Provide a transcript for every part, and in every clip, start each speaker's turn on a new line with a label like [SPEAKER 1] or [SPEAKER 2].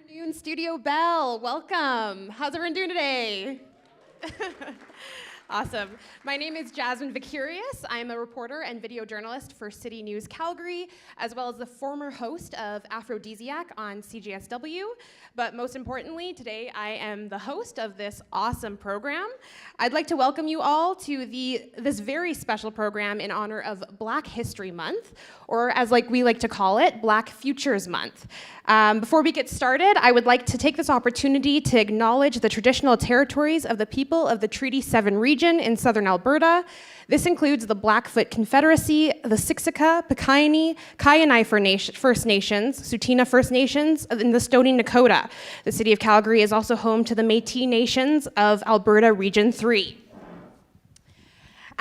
[SPEAKER 1] afternoon, Studio Bell. Welcome. How's everyone doing today? Awesome. My name is Jasmine Vickaryous. I'm a reporter and video journalist for CityNews Calgary, as well as the former host of Afro-Desiac on CJSW. But most importantly, today I am the host of this awesome program. I'd like to welcome you all to this very special program in honor of Black History Month, or as we like to call it, Black Futures Month. Before we get started, I would like to take this opportunity to acknowledge the traditional territories of the people of the Treaty 7 region in southern Alberta. This includes the Blackfoot Confederacy, the Siksika, Pikaini, Kainai First Nations, Tsuut'ina First Nations, and the Stoney Nakoda. The city of Calgary is also home to the Métis Nations of Alberta Region 3.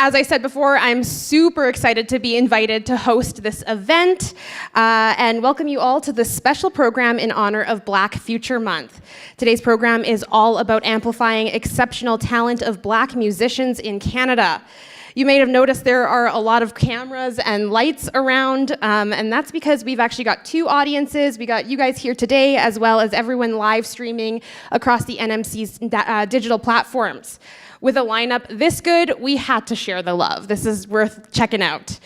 [SPEAKER 1] As I said before, I'm super excited to be invited to host this event and welcome you all to this special program in honor of Black Future Month. Today's program is all about amplifying exceptional talent of Black musicians in Canada. You may have noticed there are a lot of cameras and lights around, and that's because we've actually got two audiences. We got you guys here today, as well as everyone live streaming across the NMC's digital platforms. With a lineup this good, we had to share the love. This is worth checking out.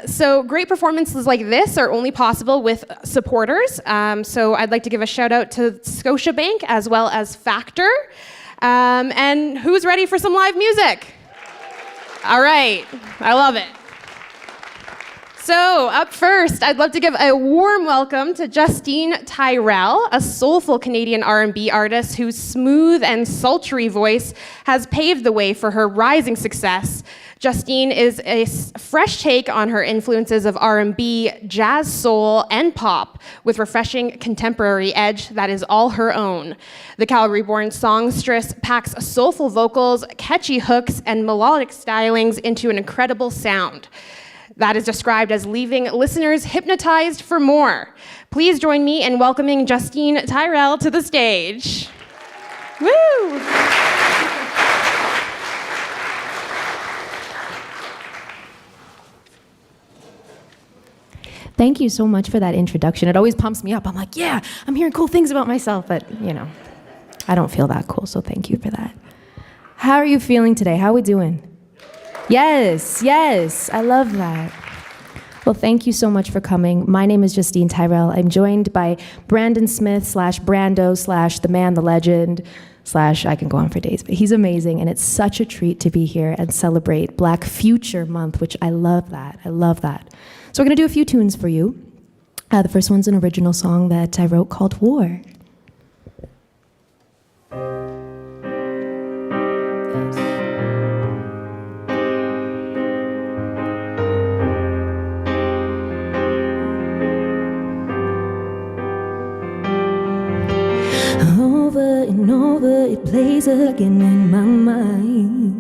[SPEAKER 1] So great performances like this are only possible with supporters. So I'd like to give a shout out to Scotiabank as well as Factor. And who's ready for some live music? All right, I love it. So up first, I'd love to give a warm welcome to Justine Tyrell, a soulful Canadian R&B artist whose smooth and sultry voice has paved the way for her rising success. Justine is a fresh take on her influences of R&B, jazz, soul, and pop, with refreshing contemporary edge that is all her own. The Calgary-born songstress packs soulful vocals, catchy hooks, and melodic stylings into an incredible sound that is described as leaving listeners hypnotized for more. Please join me in welcoming Justine Tyrell to the stage. Woo!
[SPEAKER 2] Thank you so much for that introduction. It always pumps me up. I'm like, yeah, I'm hearing cool things about myself, but I don't feel that cool, so thank you for that. How are you feeling today? How are we doing? Yes, I love that. Well, thank you so much for coming. My name is Justine Tyrell. I'm joined by Brandon Smith /Brando / the man, the legend / I can go on for days, but he's amazing, and it's such a treat to be here and celebrate Black Future Month, which I love that. So we're gonna do a few tunes for you. The first one's an original song that I wrote called War. Over and over, it plays again in my mind.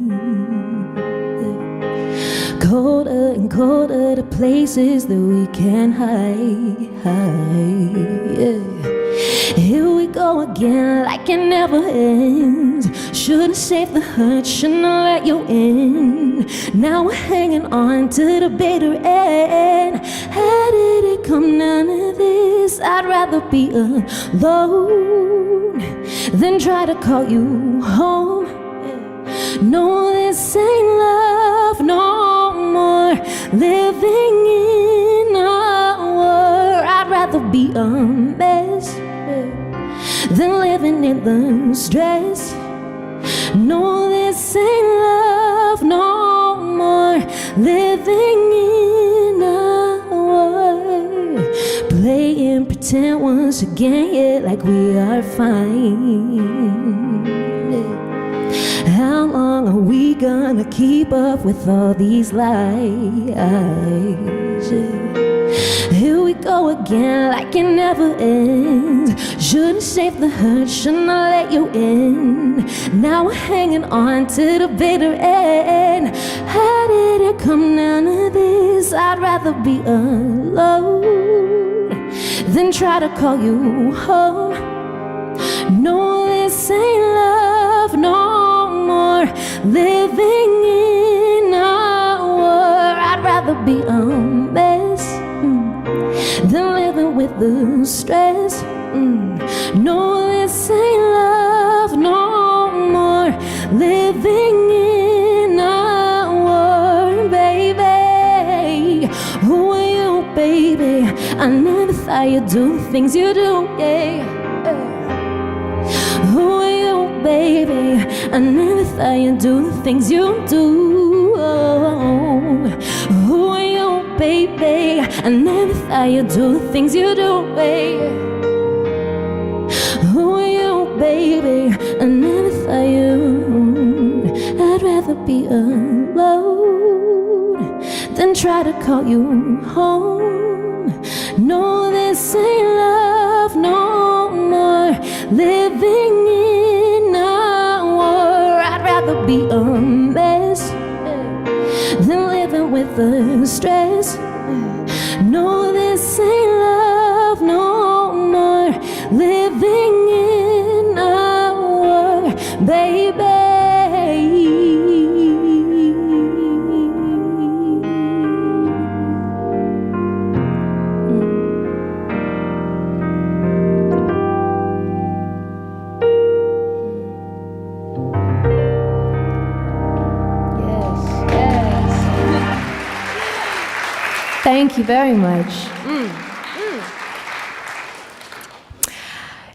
[SPEAKER 2] Colder and colder, the places that we can hide. Here we go again, like it never ends. Shouldn't save the hurt, shouldn't let you in. Now we're hanging on to the bitter end. How did it come down to this? I'd rather be alone than try to call you home. No, this ain't love no more. Living in a war, I'd rather be a mess than living in the stress. No, this ain't love no more. Living in a war, playing pretend once again, yeah, like we are fine. How long are we gonna keep up with all these lies? Here we go again, like it never ends. Shouldn't save the hurt, shouldn't let you in. Now we're hanging on to the bitter end. How did it come down to this? I'd rather be alone than try to call you home. No, this ain't love no more. Living in a war, I'd rather be a mess than living with the stress. No, this ain't love no more. Living in a war, baby. Who are you, baby? I never thought you'd do the things you do, yeah. Who are you, baby? I never thought you'd do the things you do. Who are you, baby? I never thought you'd do the things you do, baby. Who are you, baby? I never thought you'd. I'd rather be alone than try to call you home. No, this ain't love no more. Living in a war. I'd rather be a mess than living with the stress. No, this ain't love no more. Living in a war, baby. Thank you very much.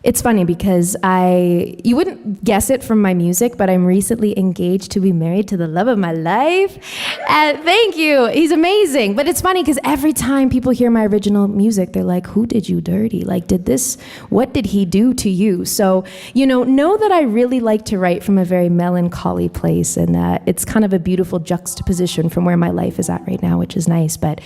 [SPEAKER 2] It's funny because you wouldn't guess it from my music, but I'm recently engaged to be married to the love of my life. Thank you, he's amazing. But it's funny because every time people hear my original music, they're like, who did you dirty? Like, what did he do to you? So, know that I really like to write from a very melancholy place, and it's kind of a beautiful juxtaposition from where my life is at right now, which is nice. But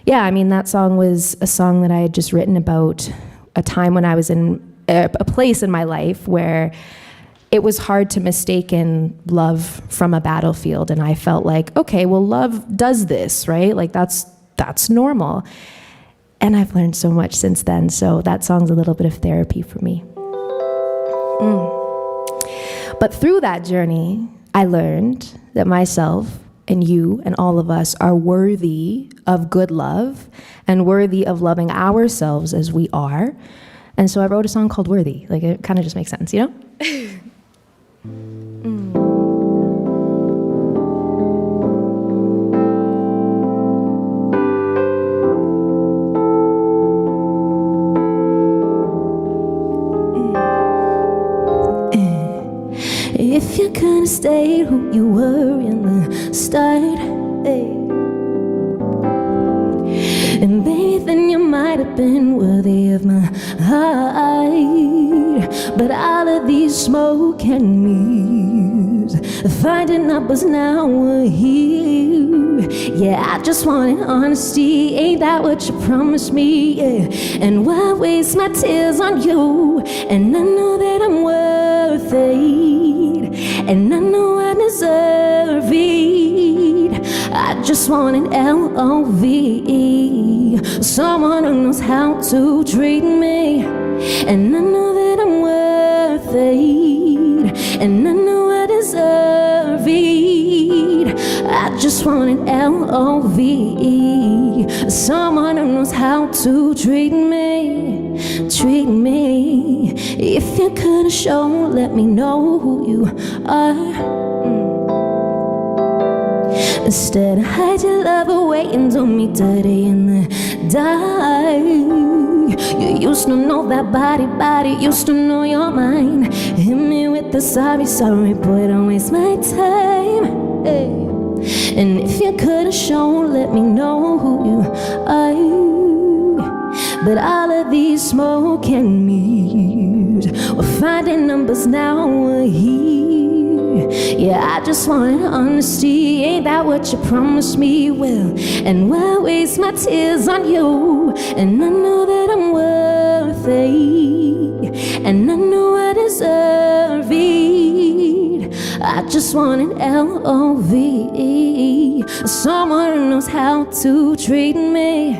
[SPEAKER 2] yeah, I mean, that song was a song that I had just written about a time when I was in a place in my life where it was hard to mistaken love from a battlefield, and I felt like, okay, well, love does this, right? Like that's normal. And I've learned so much since then, so that song's a little bit of therapy for me. But through that journey, I learned that myself and you and all of us are worthy of good love and worthy of loving ourselves as we are. And so I wrote a song called Worthy. Like, it kind of just makes sense, you know? If you could have stayed who you were in the start, and baby, then you might have been worthy of my heart. But all of these smoke and mirrors, finding numbers now we're here. Yeah, I just wanted honesty. Ain't that what you promised me? Yeah. And why waste my tears on you? And I know that I'm worth it, and I know I deserve it. I just want an L-O-V-E, someone who knows how to treat me. And I know that I'm worth it, and I know I deserve it. I just want an L-O-V-E, someone who knows how to treat me, treat me. If you could have shown, let me know who you are. Instead, hide your love away and do me dirty in the dark. You used to know that body, used to know your mind. Hit me with the sorry, boy, don't waste my time. Hey. And if you could have shown, let me know who you are. But all of these smoke and mirrors, we're finding numbers now we're here. Yeah, I just want honesty. Ain't that what you promised me? Well, and why waste my tears on you? And I know that I'm worth it, and I know I deserve it. I just want an L-O-V-E, someone who knows how to treat me.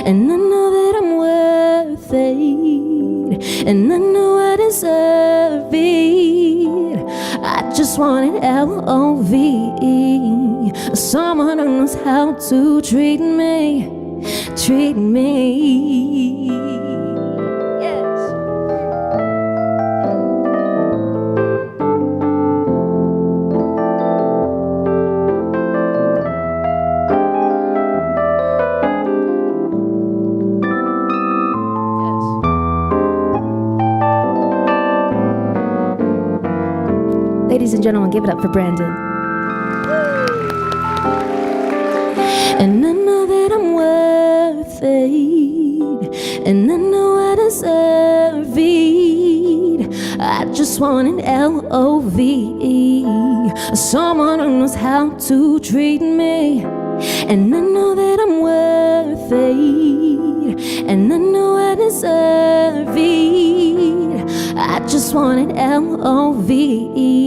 [SPEAKER 2] And I know that I'm worth it, and I know I deserve it. I just want an L-O-V-E, someone who knows how to treat me, treat me. Yes. Ladies and gentlemen, give it up for Brandon. And I know that I'm worth it, and I know I deserve it. I just want an L-O-V-E, someone who knows how to treat me. And I know that I'm worth it, and I know I deserve it. I just want an L-O-V-E,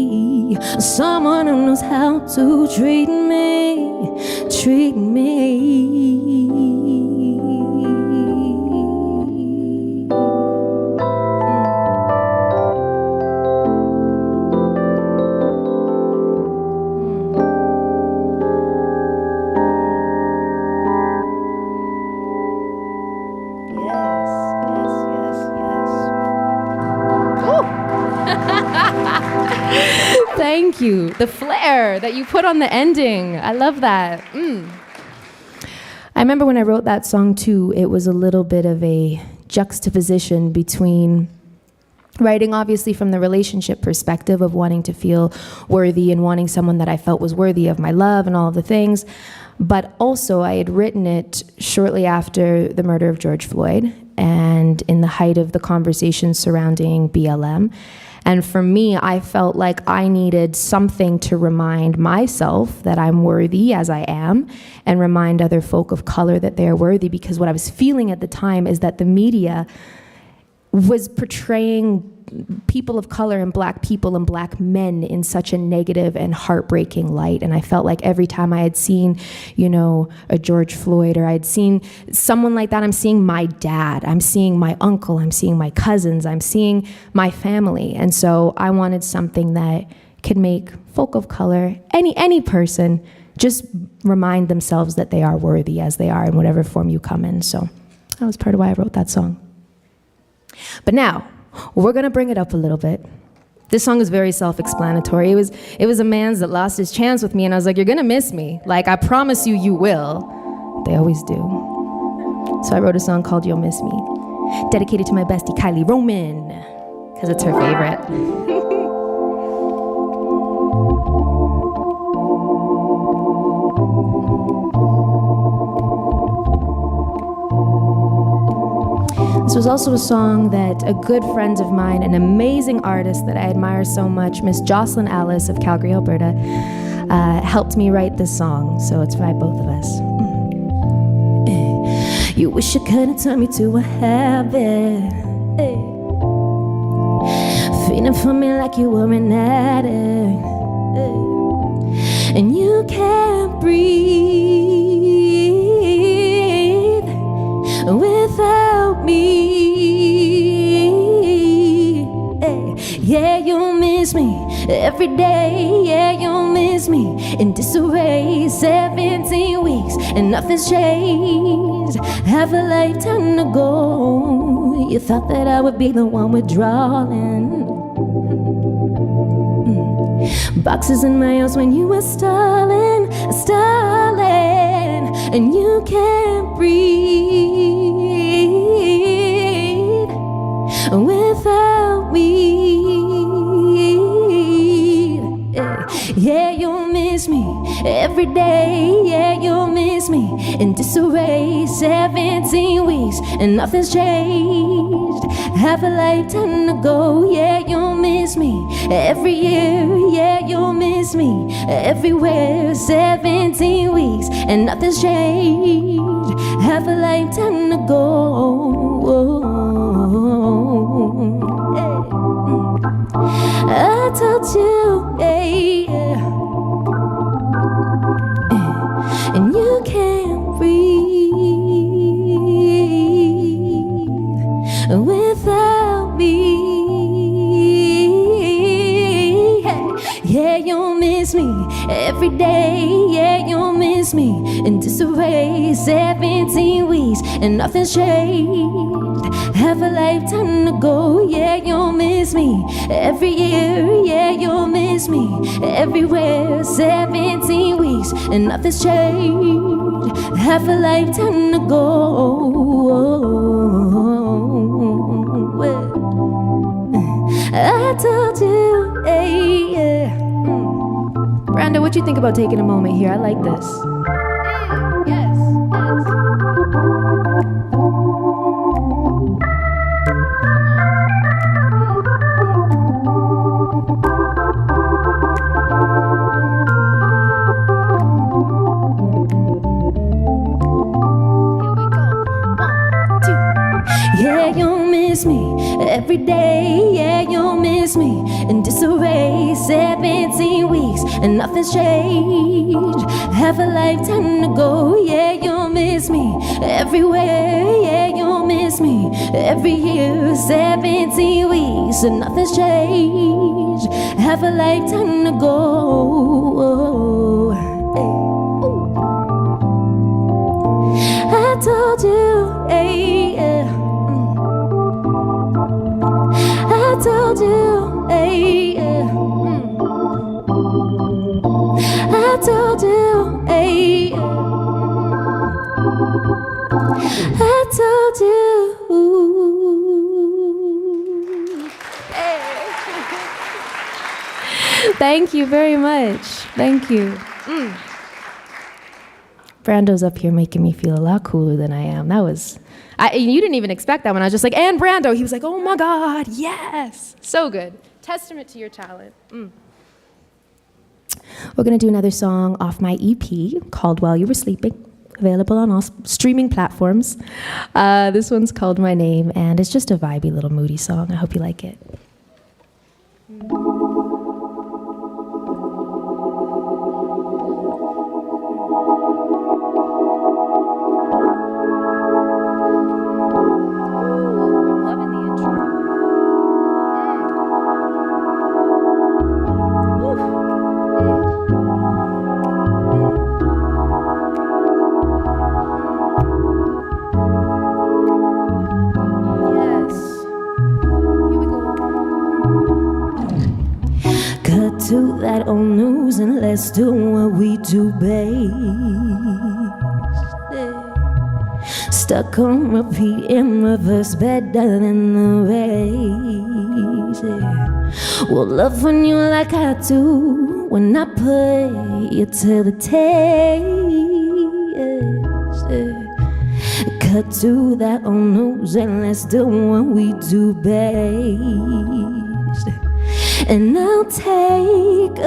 [SPEAKER 2] someone who knows how to treat me, treat me. Thank you. The flair that you put on the ending. I love that. I remember when I wrote that song too, it was a little bit of a juxtaposition between writing obviously from the relationship perspective of wanting to feel worthy and wanting someone that I felt was worthy of my love and all of the things. But also I had written it shortly after the murder of George Floyd and in the height of the conversation surrounding BLM. And for me, I felt like I needed something to remind myself that I'm worthy as I am and remind other folk of color that they are worthy, because what I was feeling at the time is that the media was portraying people of color and black people and black men in such a negative and heartbreaking light. And I felt like every time I had seen, you know, a George Floyd, or I'd seen someone like that, I'm seeing my dad, I'm seeing my uncle, I'm seeing my cousins, I'm seeing my family. And so I wanted something that could make folk of color, any person, just remind themselves that they are worthy as they are in whatever form you come in. So that was part of why I wrote that song. But now, we're gonna bring it up a little bit. This song is very self-explanatory. It was a man's that lost his chance with me, and I was like, you're gonna miss me. Like, I promise you, you will. They always do. So I wrote a song called You'll Miss Me, dedicated to my bestie, Kylie Roman, because it's her favorite. This was also a song that a good friend of mine, an amazing artist that I admire so much, Miss Jocelyn Alice of Calgary, Alberta, helped me write this song, so it's by both of us. You wish you could have turned me to a habit, feeling for me like you were an addict, and you can't breathe without me. Yeah, you'll miss me every day. Yeah, you'll miss me in disarray. 17 weeks and nothing's changed. Half a lifetime ago, you thought that I would be the one withdrawing. Boxes and miles when you were stalling, and you can't breathe without me. Yeah, you'll miss me every day. Yeah, you'll miss me in disarray. 17 weeks and nothing's changed. Half a lifetime ago. Yeah, you'll miss me every year. Yeah, you'll miss me everywhere. 17 weeks and nothing's changed. Half a lifetime ago. I told you, and you can't breathe without me. Yeah, you'll miss me every day. Yeah, you'll miss me in disarray. 17 weeks and nothing's changed. Half a lifetime ago. Yeah, you'll miss me every year. Yeah, you'll miss me everywhere. 17 weeks and nothing's changed. Half a lifetime ago. I told you, yeah. you think about taking a moment here? I like this.
[SPEAKER 1] Yes.
[SPEAKER 2] Yeah, you'll miss me every day. Yeah, you'll miss me in disarray. 17 weeks and nothing's changed. Half a lifetime to go. Yeah, you'll miss me everywhere. Yeah, you'll miss me every year. 17 weeks and nothing's changed. Half a lifetime to go. I told you, hey, yeah. I told you, hey, yeah. I told you, hey, yeah. I told you. Hey. Thank you very much. Thank you. Brando's up here making me feel a lot cooler than I am. That was, you didn't even expect that when I was just like, and Brando. He was like, oh my God, yes. So good. Testament to your talent. We're gonna do another song off my EP called While You Were Sleeping, available on all streaming platforms. This one's called My Name, and it's just a vibey little moody song. I hope you like it. To that old news and let's do what we do, babe. Stuck on repeat in reverse, better than the race. Well, love on you like I do when I put you to the test. Cut to that old news and let's do what we do, babe. And I'll take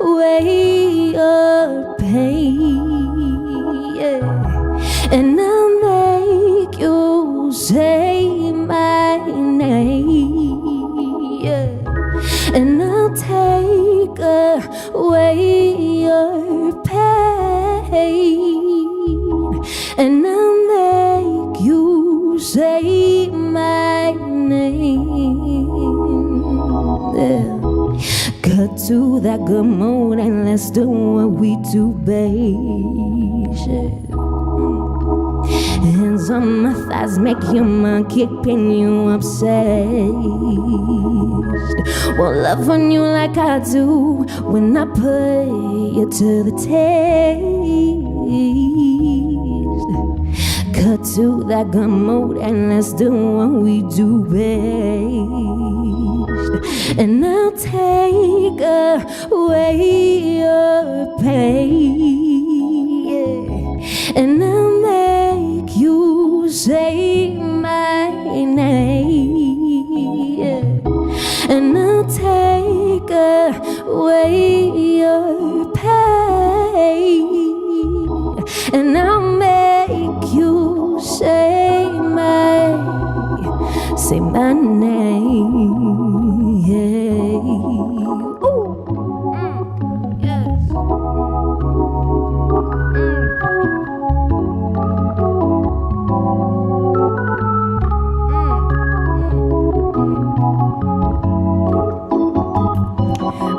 [SPEAKER 2] away your pain, yeah. And I'll make you say my name, yeah. And I'll take away your pain, and I'll make you say my name. Yeah. Cut to that good mood and let's do what we do, babe. Hands on my thighs, make your mind kick, pin you obsessed. Well, love on you like I do when I put you to the test. Cut to that good mood and let's do what we do, babe. And I'll take away your pain, yeah. And I'll make you say my name, yeah. And I'll take away your pain, and I'll make you say my name. Yeah. Ooh. Yes.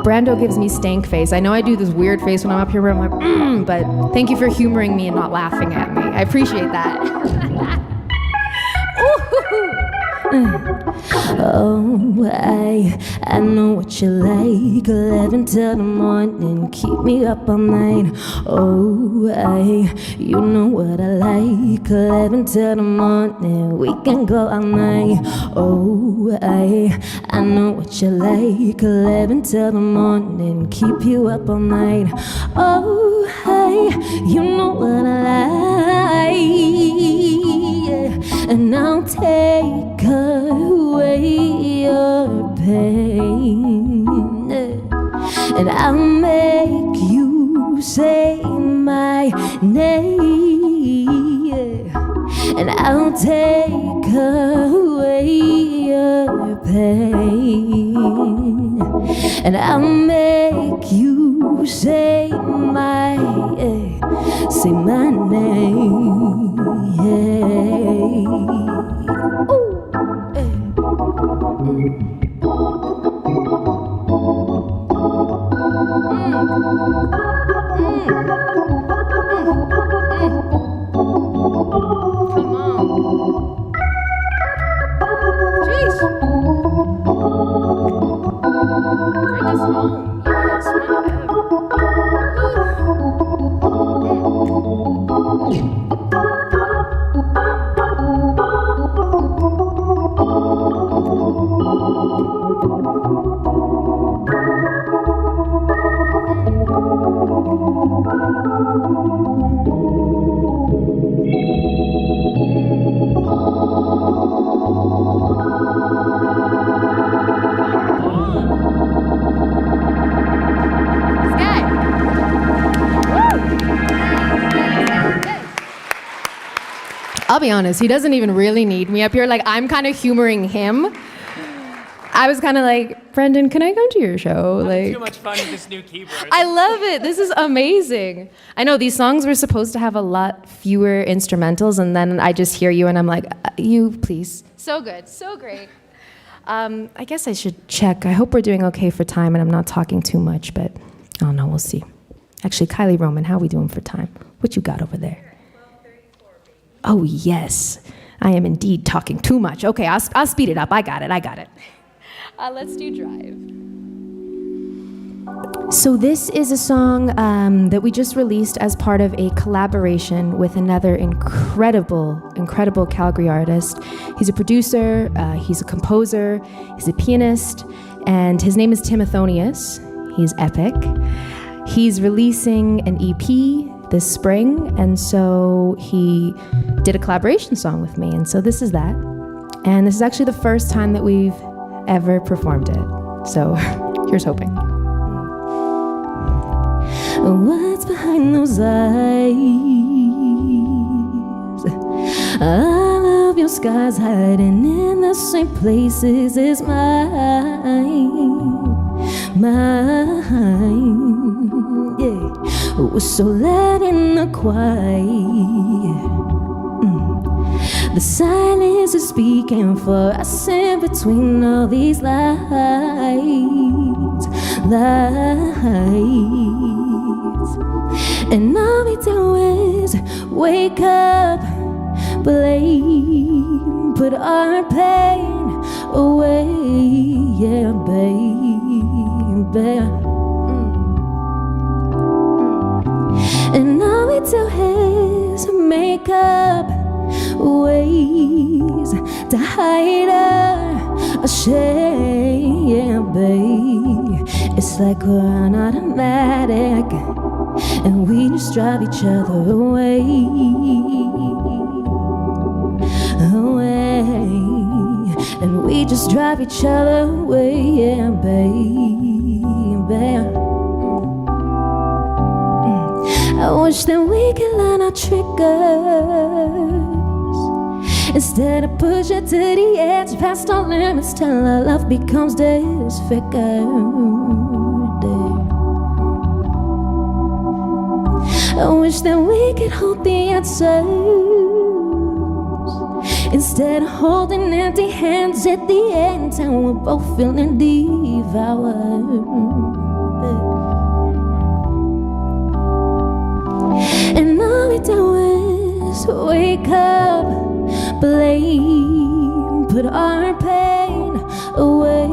[SPEAKER 2] Brando gives me stank face. I know I do this weird face when I'm up here where I'm like, but thank you for humoring me and not laughing at me. I appreciate that. Ooh. Oh, I know what you like. 11 till the morning, keep me up all night. Oh, you know what I like. 11 till the morning, we can go all night. Oh, I know what you like. 11 till the morning, keep you up all night. Oh, you know what I like. And I'll take away your pain, and I'll make you say my name, and I'll take away your pain, and I'll make you say my name.
[SPEAKER 3] I'll be honest, he doesn't even really need me up here. Like, I'm kind of humoring him. I was kind of like, Brendan, can I come to your show?
[SPEAKER 4] Like, too much fun with this new keyboard.
[SPEAKER 3] I love it. This is amazing. I know these songs were supposed to have a lot fewer instrumentals, and then I just hear you, and I'm like, you, please. So good, so great. I guess I should check. I hope we're doing okay for time, and I'm not talking too much, but I don't know, we'll see. Actually, Kylie Roman, how are we doing for time? What you got over there? Oh, yes. I am indeed talking too much. Okay, I'll speed it up. I got it. Let's do Drive. So this is a song that we just released as part of a collaboration with another incredible Calgary artist. He's a producer, he's a composer, he's a pianist, and his name is Timothonius. He's epic. He's releasing an EP this spring, and so he did a collaboration song with me, and so this is that. And this is actually the first time that we've ever performed it. So here's hoping.
[SPEAKER 2] What's behind those eyes? All of your scars hiding in the same places as mine. Yeah. We're so loud in the quiet. The silence is speaking for us in between all these lights. And all we do is wake up, blame, put our pain away, yeah, baby. And all we do is make up ways to hide our shame, yeah, babe. It's like we're on automatic, and we just drive each other away. And we just drive each other away, yeah, baby. I wish that we could learn our triggers instead of push it to the edge, past our limits till our love becomes disfigured. I wish that we could hold the answers instead of holding empty hands at the end and we're both feeling devoured. And all we do is wake up, blame, put our pain away,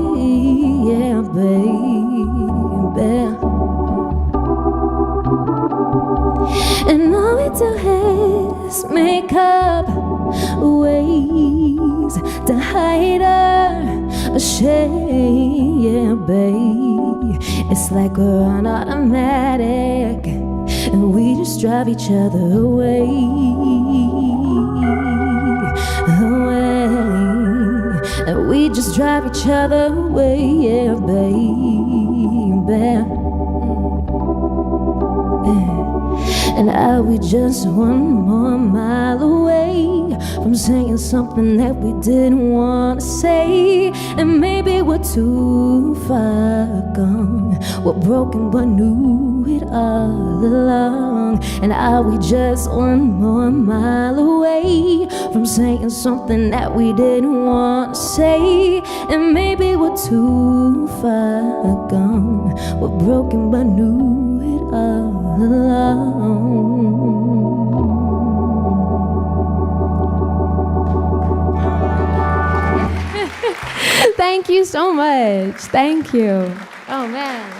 [SPEAKER 2] yeah, baby. And all we do is make up ways to hide our shame, yeah, babe. It's like we're on automatic, and we just drive each other away, and we just drive each other away, yeah, baby. And are we just one more mile away from saying something that we didn't want to say? And maybe we're too far gone, we're broken but knew it all along. And are we just one more mile away from saying something that we didn't want to say? And maybe we're too far gone, we're broken but knew it all along.
[SPEAKER 3] Thank you so much. Thank you. Oh, man.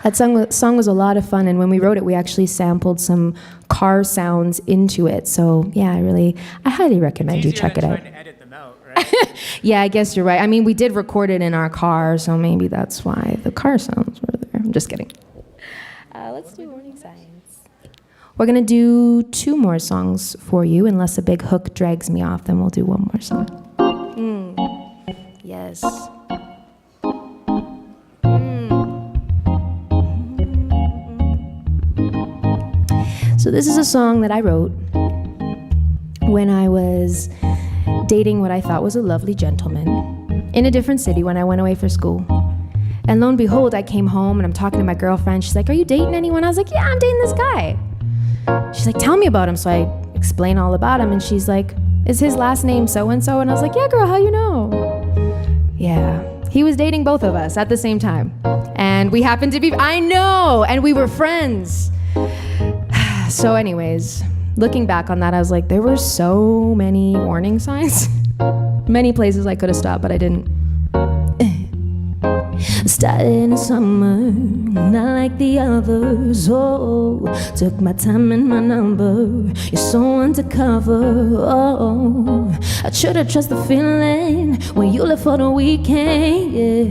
[SPEAKER 3] That song was a lot of fun, and when we wrote it, we actually sampled some car sounds into it. So, yeah, I highly recommend you check it out.
[SPEAKER 4] Trying to edit them out, right?
[SPEAKER 3] Yeah, I guess you're right. I mean, we did record it in our car, so maybe that's why the car sounds were there. I'm just kidding. Let's do Warning Signs. We're going to do 2 more songs for you. Unless a big hook drags me off, then we'll do 1 more song. Yes. So this is a song that I wrote when I was dating what I thought was a lovely gentleman in a different city when I went away for school. And lo and behold, I came home and I'm talking to my girlfriend. She's like, "Are you dating anyone?" I was like, "Yeah, I'm dating this guy." She's like, "Tell me about him." So I explain all about him, and she's like, "Is his last name so-and-so?" And I was like, "Yeah, girl, how you know?" Yeah, he was dating both of us at the same time. And we happened to be, I know, and we were friends. So anyways, looking back on that, I was like, there were so many warning signs. Many places I could have stopped, but I didn't. Started in the summer, not like the others. Oh, took my time and my number. You're so undercover. Oh, I should've trusted the feeling when you left for the weekend. Yeah,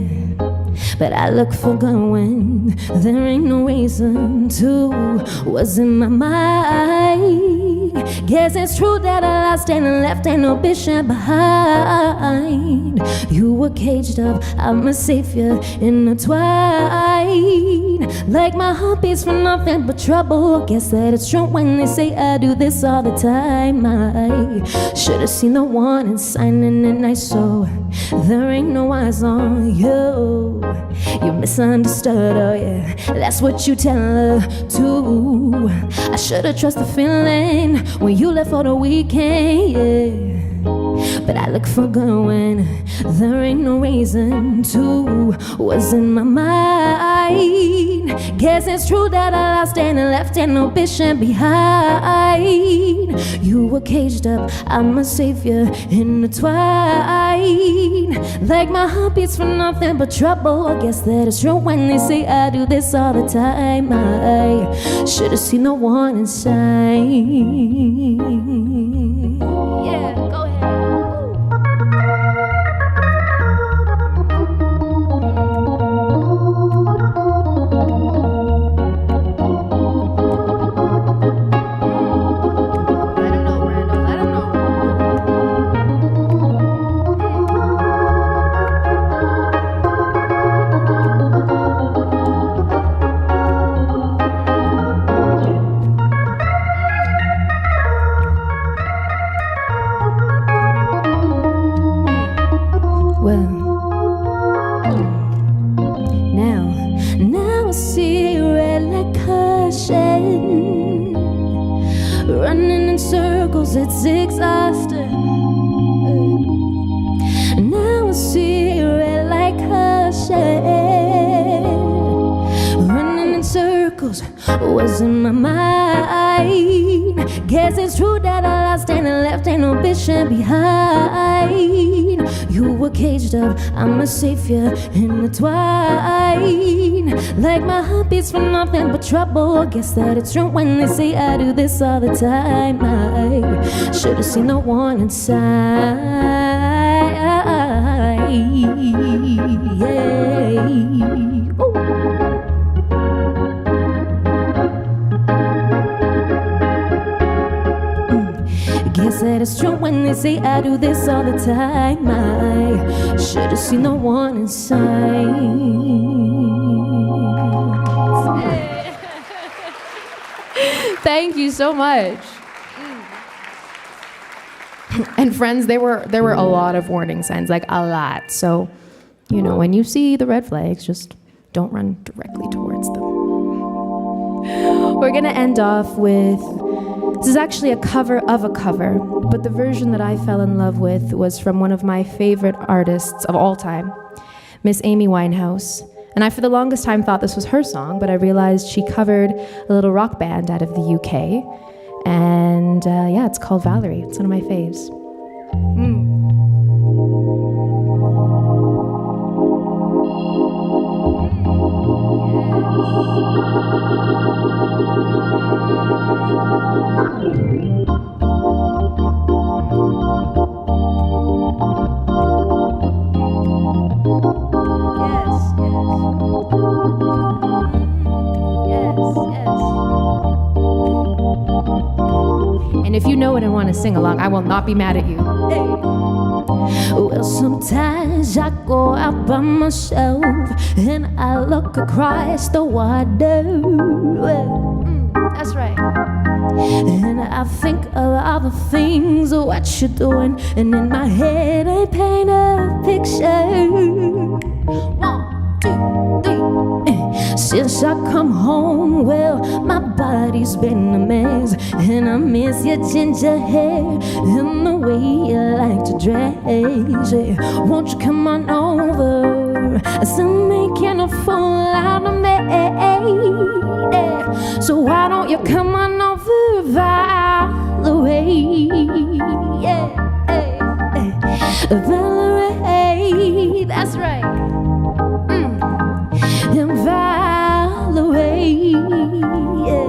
[SPEAKER 3] but I look for going. There ain't no reason to. Was in my mind. Guess it's true that I lost and left ain't no bitch behind. You were caged up, I'm a savior intertwined. Like my heart beats for nothing but trouble. Guess that it's true when they say I do this all the time. I should've seen the warning sign in the night, so there ain't no eyes on you. You misunderstood, oh yeah, that's what you tell her too. I should've trusted the feeling when you left for the weekend, yeah. But I look for going, there ain't no reason to. Was in my mind. Guess it's true that I lost and left and no bitch behind. You were caged up, I'm a savior intertwined. Like my heart beats for nothing but trouble. I guess that it's true when they say I do this all the time. I should've seen the warning sign. Yeah, go ahead. Now I see red like caution, running in circles, it's exhausting. Now I see red like caution, running in circles, was in my mind. Guess it's true that I lost and
[SPEAKER 2] left ain't no bitching behind. You were caged up, I'm a savior intertwined. Like my heart beats for nothing but trouble. Guess that it's true when they say I do this all the time. I should've seen the warning sign. Yeah. Ooh. Guess that it's true when they say I do this all the time. I should've seen the warning signs.
[SPEAKER 3] Thank you so much. And friends, there were a lot of warning signs, like a lot. So, you know, when you see the red flags, just don't run directly towards them. We're gonna end off with, this is actually a cover of a cover, but the version that I fell in love with was from one of my favorite artists of all time, Miss Amy Winehouse. And I, for the longest time, thought this was her song, but I realized she covered a little rock band out of the UK. And yeah, it's called Valerie. It's one of my faves. And if you know it and want to sing along, I will not be mad at you. Hey.
[SPEAKER 2] Well, sometimes I go out by myself and I look across the water.
[SPEAKER 3] That's right.
[SPEAKER 2] And I think of all the things what you're doing, and in my head I paint a picture. 1, 2, 3. Since I come home, well, my body's been a mess, and I miss your ginger hair and the way you like to dress. Yeah. Won't you come on over? I'm making a fool out of me. Yeah. So why don't you come on over, Valerie? Yeah. Valerie, that's right. Valerie, yeah.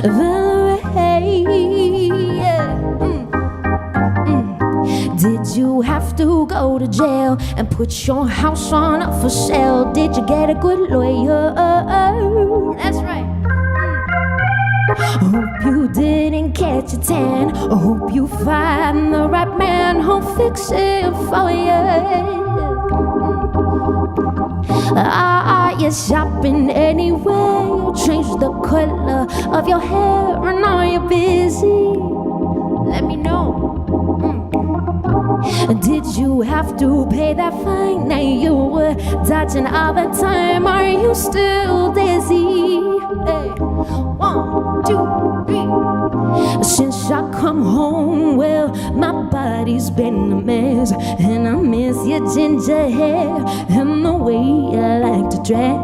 [SPEAKER 2] Valerie, yeah. Did you have to go to jail and put your house on up for sale? Did you get a good lawyer?
[SPEAKER 3] That's right.
[SPEAKER 2] Hope you didn't catch a tan. Hope you find the right man who'll fix it for you. Are you shopping anyway? Change the color of your hair, and are you busy? Let me know. Did you have to pay that fine? Now you were dodging all the time. Are you still dizzy? Hey. 1, 2, 3. Since I come home, well, my body's been a mess, and I miss your ginger hair and the way you like to dress.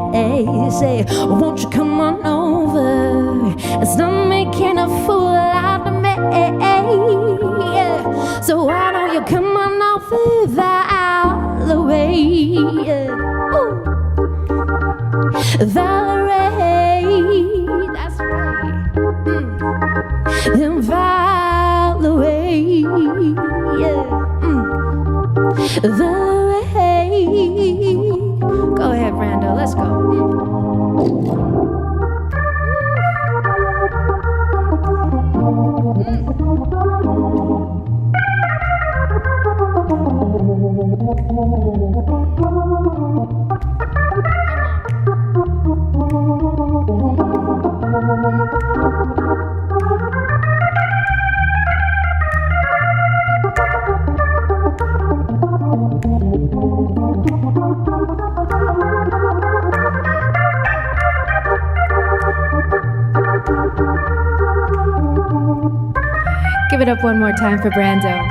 [SPEAKER 2] Say, won't you come on over? Stop making a fool out of me. Yeah. So why don't you come on over, Valerie? Ooh. Valerie, that's right. And Valerie, yeah. Valerie. Go ahead, Brando, let's go.
[SPEAKER 3] Give it up one more time for Brando.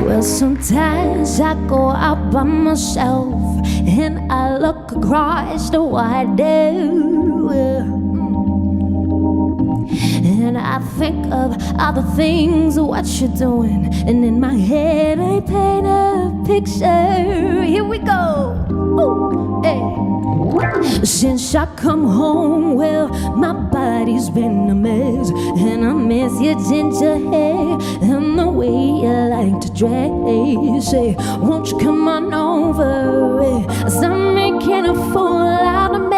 [SPEAKER 2] Well, sometimes I go out by myself and I look across the water. And I think of all the things what you're doing, and in my head I paint a picture. Here we go. Ooh, hey. Since I come home, well, my body's been a mess, and I miss your ginger hair and the way you like to dress. Say, won't you come on over? I'm making a fool out of me.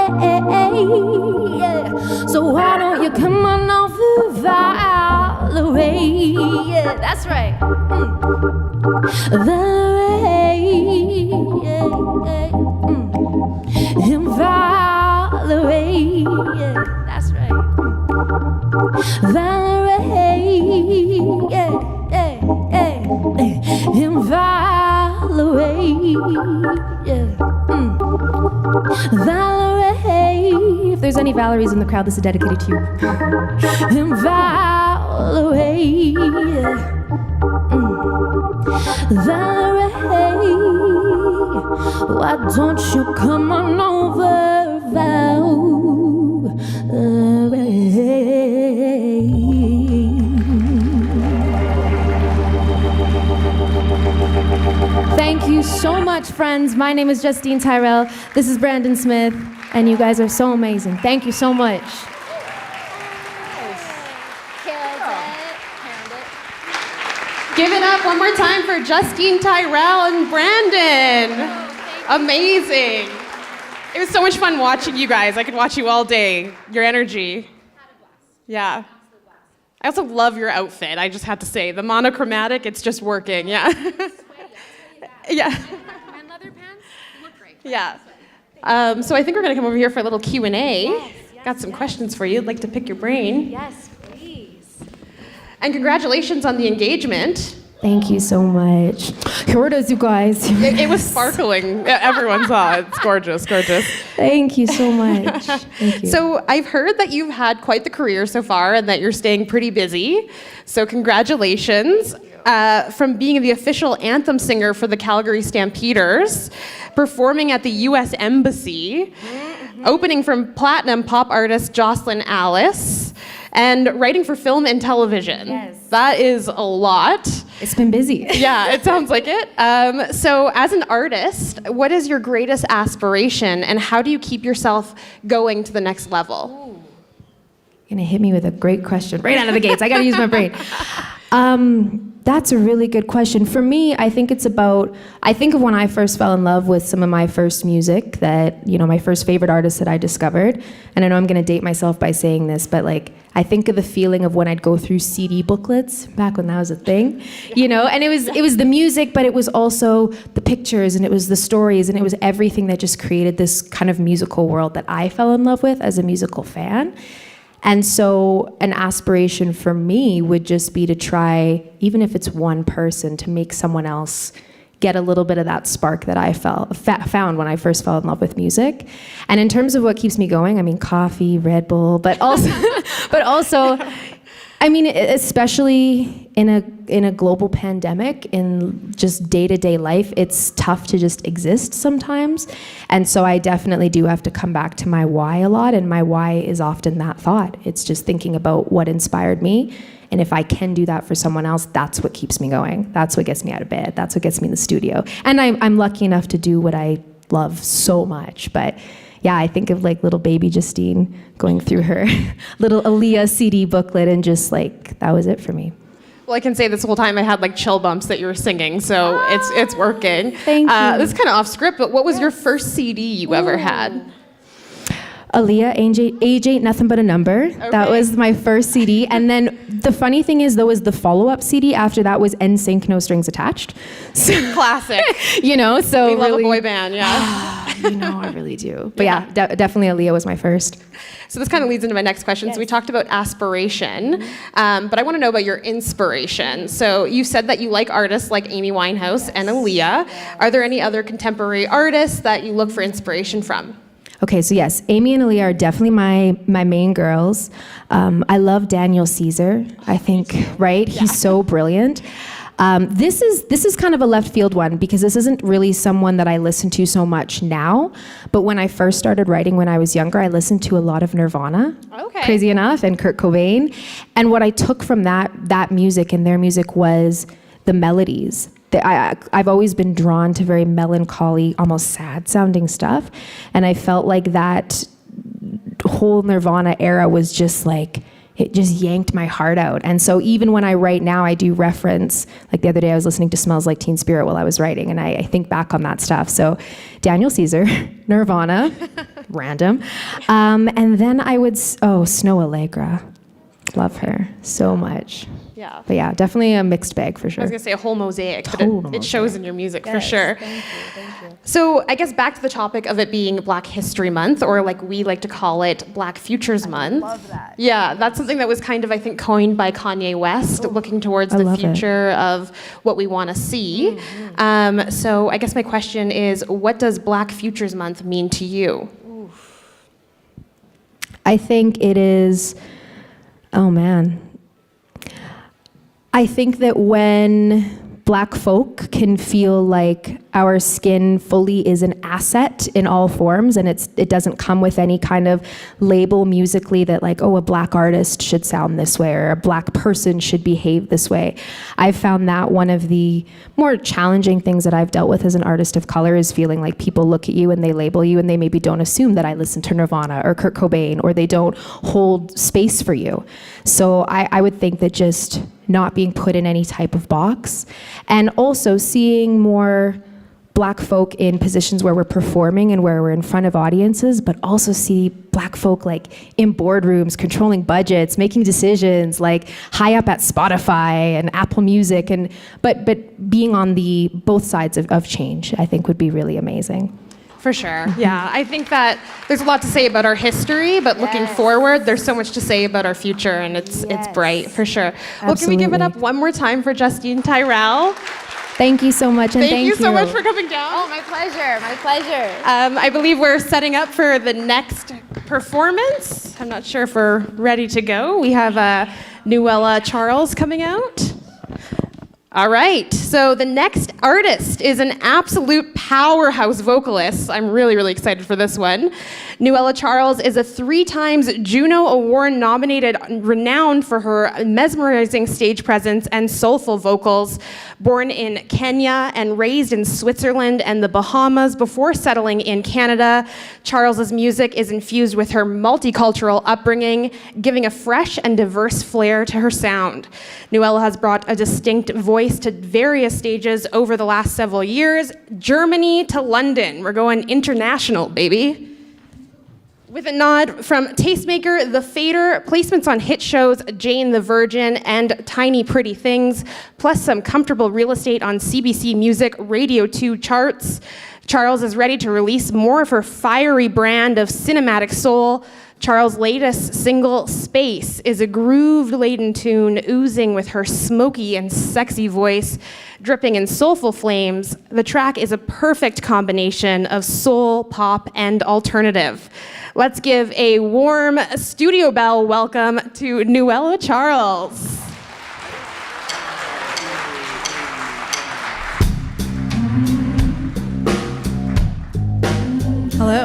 [SPEAKER 2] Yeah. So why don't you come on over, Valerie? Yeah, that's right. Valerie, yeah, yeah. Valerie, yeah, that's right. Valerie, yeah, yeah, yeah. Valerie, yeah. Valerie.
[SPEAKER 3] If there's any Valeries in the crowd, this is dedicated to you.
[SPEAKER 2] Valerie, Valerie, why don't you come on over, Valerie?
[SPEAKER 3] Thank you so much, friends. My name is Justine Tyrell. This is Brandon Smith, and you guys are so amazing. Thank you so much.
[SPEAKER 1] Give it up one more time for Justine Tyrell and Brandon. Amazing. It was so much fun watching you guys. I could watch you all day. Your energy. Yeah. I also love your outfit, I just had to say. The monochromatic, it's just working, yeah. Yeah. And leather pants, you look great. Yeah. So I think we're gonna come over here for a little Q&A.
[SPEAKER 2] Yes,
[SPEAKER 1] Got some questions for you. I'd like to pick your brain.
[SPEAKER 2] Yes, please.
[SPEAKER 1] And congratulations on the engagement.
[SPEAKER 3] Thank you so much. Here it is, you guys.
[SPEAKER 1] It was sparkling. Everyone saw it. It's gorgeous, gorgeous.
[SPEAKER 3] Thank you so much. Thank you.
[SPEAKER 1] So I've heard that you've had quite the career so far and that you're staying pretty busy. So congratulations. From being the official anthem singer for the Calgary Stampeders, performing at the U.S. Embassy, opening from platinum pop artist Jocelyn Alice, and writing for film and television.
[SPEAKER 2] Yes.
[SPEAKER 1] That is a lot.
[SPEAKER 3] It's been busy.
[SPEAKER 1] Yeah, it sounds like it. So as an artist, what is your greatest aspiration, and how do you keep yourself going to the next level?
[SPEAKER 3] You're gonna hit me with a great question right out of the gates. I gotta use my brain. That's a really good question. For me, I think of when I first fell in love with some of my first music that, my first favorite artists that I discovered. And I know I'm gonna date myself by saying this, but I think of the feeling of when I'd go through CD booklets, back when that was a thing, and it was the music, but it was also the pictures, and it was the stories, and it was everything that just created this kind of musical world that I fell in love with as a musical fan. And so an aspiration for me would just be to try, even if it's one person, to make someone else get a little bit of that spark that I found when I first fell in love with music. And in terms of what keeps me going, coffee, Red Bull, but also, especially in a global pandemic, in just day-to-day life, it's tough to just exist sometimes. And so I definitely do have to come back to my why a lot, and my why is often that thought. It's just thinking about what inspired me, and if I can do that for someone else, that's what keeps me going. That's what gets me out of bed. That's what gets me in the studio. And I'm lucky enough to do what I love so much, but yeah, I think of little baby Justine going through her little Aaliyah CD booklet, and just that was it for me.
[SPEAKER 1] Well, I can say this whole time I had chill bumps that you were singing, so it's working.
[SPEAKER 3] Thank you.
[SPEAKER 1] This is kind of off script, but what was your first CD you ever had?
[SPEAKER 3] Aaliyah, Age Ain't Nothing But a Number.
[SPEAKER 1] Okay.
[SPEAKER 3] That was my first CD. And then the funny thing is, though, is the follow-up CD after that was NSYNC, No Strings Attached. So,
[SPEAKER 1] classic.
[SPEAKER 3] So
[SPEAKER 1] we
[SPEAKER 3] really,
[SPEAKER 1] love a boy band, yeah.
[SPEAKER 3] I really do. But yeah, definitely Aaliyah was my first.
[SPEAKER 1] So this kind of leads into my next question.
[SPEAKER 2] Yes.
[SPEAKER 1] So we talked about aspiration, but I want to know about your inspiration. So you said that you like artists like Amy Winehouse and Aaliyah. Yeah. Are there any other contemporary artists that you look for inspiration from?
[SPEAKER 3] Okay, so yes, Amy and Aaliyah are definitely my main girls. I love Daniel Caesar, I think, right? Yeah. He's so brilliant. This is kind of a left field one because this isn't really someone that I listen to so much now. But when I first started writing when I was younger, I listened to a lot of Nirvana, crazy enough, and Kurt Cobain. And what I took from that music and their music was the melodies. I've always been drawn to very melancholy, almost sad-sounding stuff. And I felt like that whole Nirvana era was just like, it just yanked my heart out. And so even when I write now, I do reference, like the other day I was listening to Smells Like Teen Spirit while I was writing, and I think back on that stuff. So Daniel Caesar, Nirvana, random. And then I would, Snow Allegra. Love her so much.
[SPEAKER 1] Yeah.
[SPEAKER 3] But yeah, definitely a mixed bag for sure.
[SPEAKER 1] I was gonna say a whole mosaic, but
[SPEAKER 3] Total
[SPEAKER 1] it shows in your music for sure.
[SPEAKER 2] Thank you.
[SPEAKER 1] So I guess back to the topic of it being Black History Month, or like we like to call it Black Futures Month.
[SPEAKER 2] Love that.
[SPEAKER 1] Yeah, that's something that was kind of, I think, coined by Kanye West, looking towards the future of what we want to see. So I guess my question is, what does Black Futures Month mean to you?
[SPEAKER 3] I think it is, oh man. I think that when Black folk can feel like our skin fully is an asset in all forms, and it doesn't come with any kind of label musically that like, oh, a Black artist should sound this way or a Black person should behave this way. I've found that one of the more challenging things that I've dealt with as an artist of color is feeling like people look at you and they label you and they maybe don't assume that I listen to Nirvana or Kurt Cobain, or they don't hold space for you. So I would think that just not being put in any type of box, and also seeing more Black folk in positions where we're performing and where we're in front of audiences, but also see Black folk like in boardrooms, controlling budgets, making decisions, like high up at Spotify and Apple Music, and but being on the both sides of change, I think would be really amazing.
[SPEAKER 1] For sure, yeah. I think that there's a lot to say about our history, but looking forward, there's so much to say about our future, and it's bright, for sure. Well, can we give it up one more time for Justine Tyrell?
[SPEAKER 3] Thank you so much, and
[SPEAKER 1] thank you so much for coming down.
[SPEAKER 2] Oh, my pleasure, my pleasure.
[SPEAKER 1] I believe we're setting up for the next performance. I'm not sure if we're ready to go. We have Nuela Charles coming out. All right, so the next artist is an absolute powerhouse vocalist. I'm really, really excited for this one. Nuela Charles is a 3-time Juno Award nominated, renowned for her mesmerizing stage presence and soulful vocals. Born in Kenya and raised in Switzerland and the Bahamas before settling in Canada, Charles's music is infused with her multicultural upbringing, giving a fresh and diverse flair to her sound. Nuela has brought a distinct voice to various stages over the last several years, Germany to London. We're going international, baby. With a nod from Tastemaker, The Fader, placements on hit shows Jane the Virgin and Tiny Pretty Things, plus some comfortable real estate on CBC Music Radio 2 charts, Charles is ready to release more of her fiery brand of cinematic soul. Charles' latest single, Space, is a groove-laden tune oozing with her smoky and sexy voice, dripping in soulful flames. The track is a perfect combination of soul, pop, and alternative. Let's give a warm studio bell welcome to Nuela Charles.
[SPEAKER 5] Hello.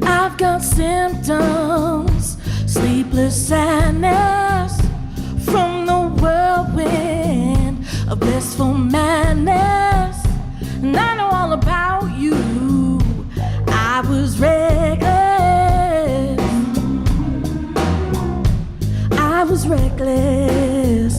[SPEAKER 5] I've got symptoms, sleepless sadness from the whirlwind of blissful madness. And I know all about you. I was reckless. I was reckless.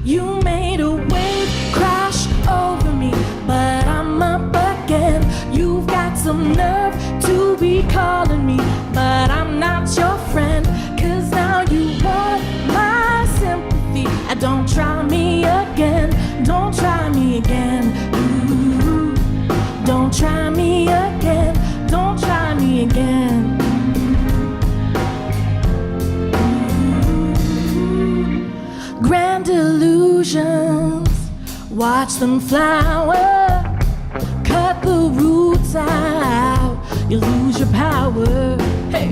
[SPEAKER 5] You made a wave crash over me, but I'm up again. You've got some nerve to be calling me, but I'm not your friend. 'Cause now you want my sympathy. Don't try me again. Don't try me again. Ooh. Don't try me again. Don't try me again. Grand illusions, watch them flower. Cut the roots out, you lose your power. Hey.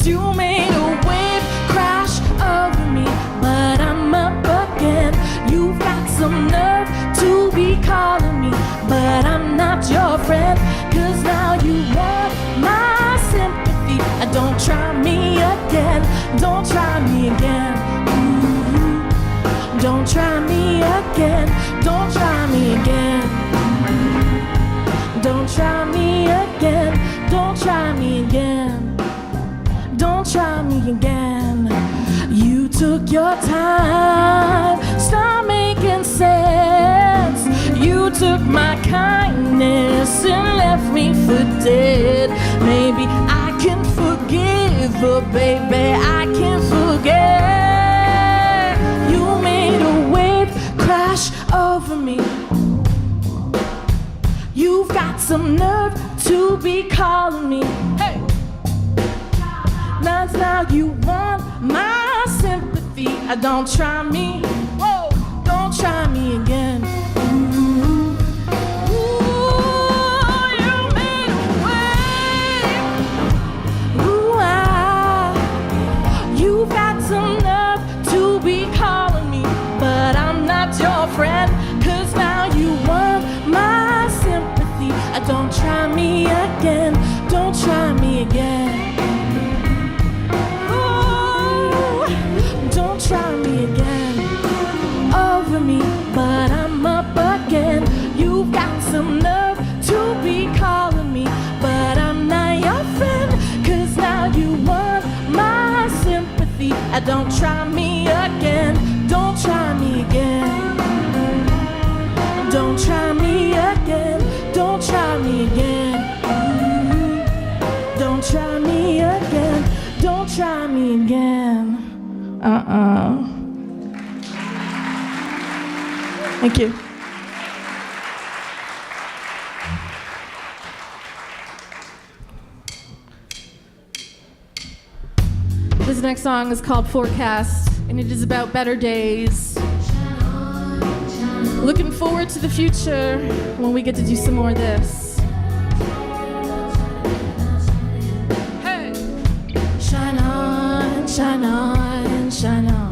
[SPEAKER 5] you made a wave crash over me, but I'm up again. You've got some nerve to be calling me, but I'm not your friend. Cause now you want my sympathy. Don't try me again. Don't try me again. Ooh. Don't try me again. Don't try me again. Don't try me again. Don't try me again. Don't try me again. You took your time, start making sense. You took my kindness and left me for dead. Maybe I can forgive, but baby, I can't forget. You made a wave crash over me. You've got some nerve to be calling me. Hey! Now you want my sympathy. Don't try me. Whoa! Don't try me again. Ooh. Ooh, you made a wave. Ooh, you've got some nerve to be calling me, but I'm not your friend. Cause now you want my sympathy. Don't try me again. Don't try me again. Don't try me again, over me, but I'm up again. You've got some nerve to be calling me, but I'm not your friend. Cause now you want my sympathy. Don't try me again. Don't try me again. Don't try me again. Don't try me again. Don't try me again. Don't try me again. Thank you. This next song is called Forecast, and it is about better days. Looking forward to the future when we get to do some more of this. Hey! Shine on, shine on, shine on.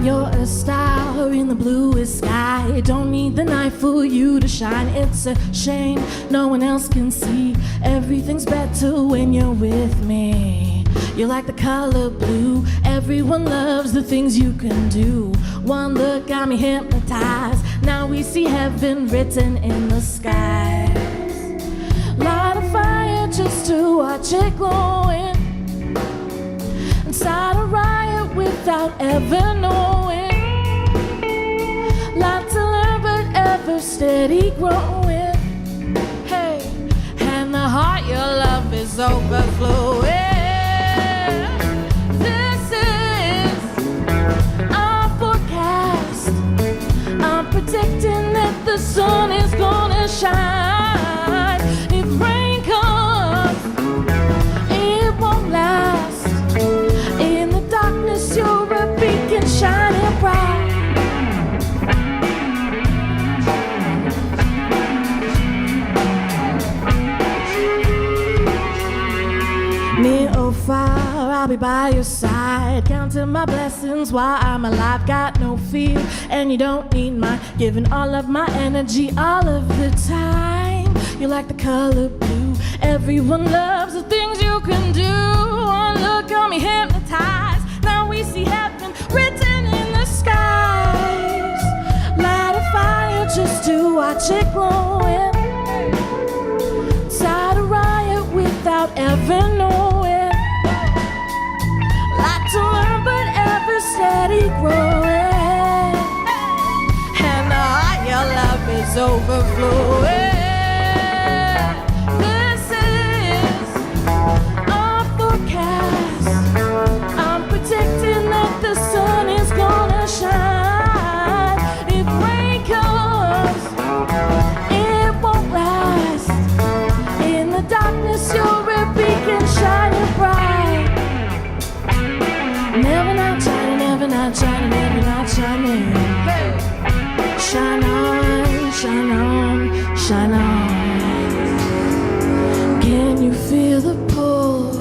[SPEAKER 5] You're a star in the bluest sky. Don't need the night for you to shine. It's a shame no one else can see. Everything's better when you're with me. You're like the color blue. Everyone loves the things you can do. One look got me hypnotized. Now we see heaven written in the skies. Light a fire just to watch it glowing. Inside a riot without ever knowing. Lot to learn but ever steady growing. Hey, and the heart your love is overflowing. This is our forecast. I'm predicting that the sun is gonna shine. If rain comes, it won't last. In the darkness, you're a beacon shining bright. Near or far, I'll be by your side. Counting my blessings while I'm alive. Got no fear, and you don't need mine. Giving all of my energy all of the time. You're like the color blue. Everyone loves the things you can do. One look got me hypnotized. Now we see heaven written in the skies. Light a fire just to watch it glowing. Inside a riot without ever knowing. Lot to learn but ever steady growing. And the heart your love is overflowing. I'm predicting that the sun is gonna shine. If rain comes, it won't last. In the darkness, you're a beacon shining bright. Never not shining, never not shining, never not shining. Hey. Shine on, shine on, shine on. Can you feel the pull?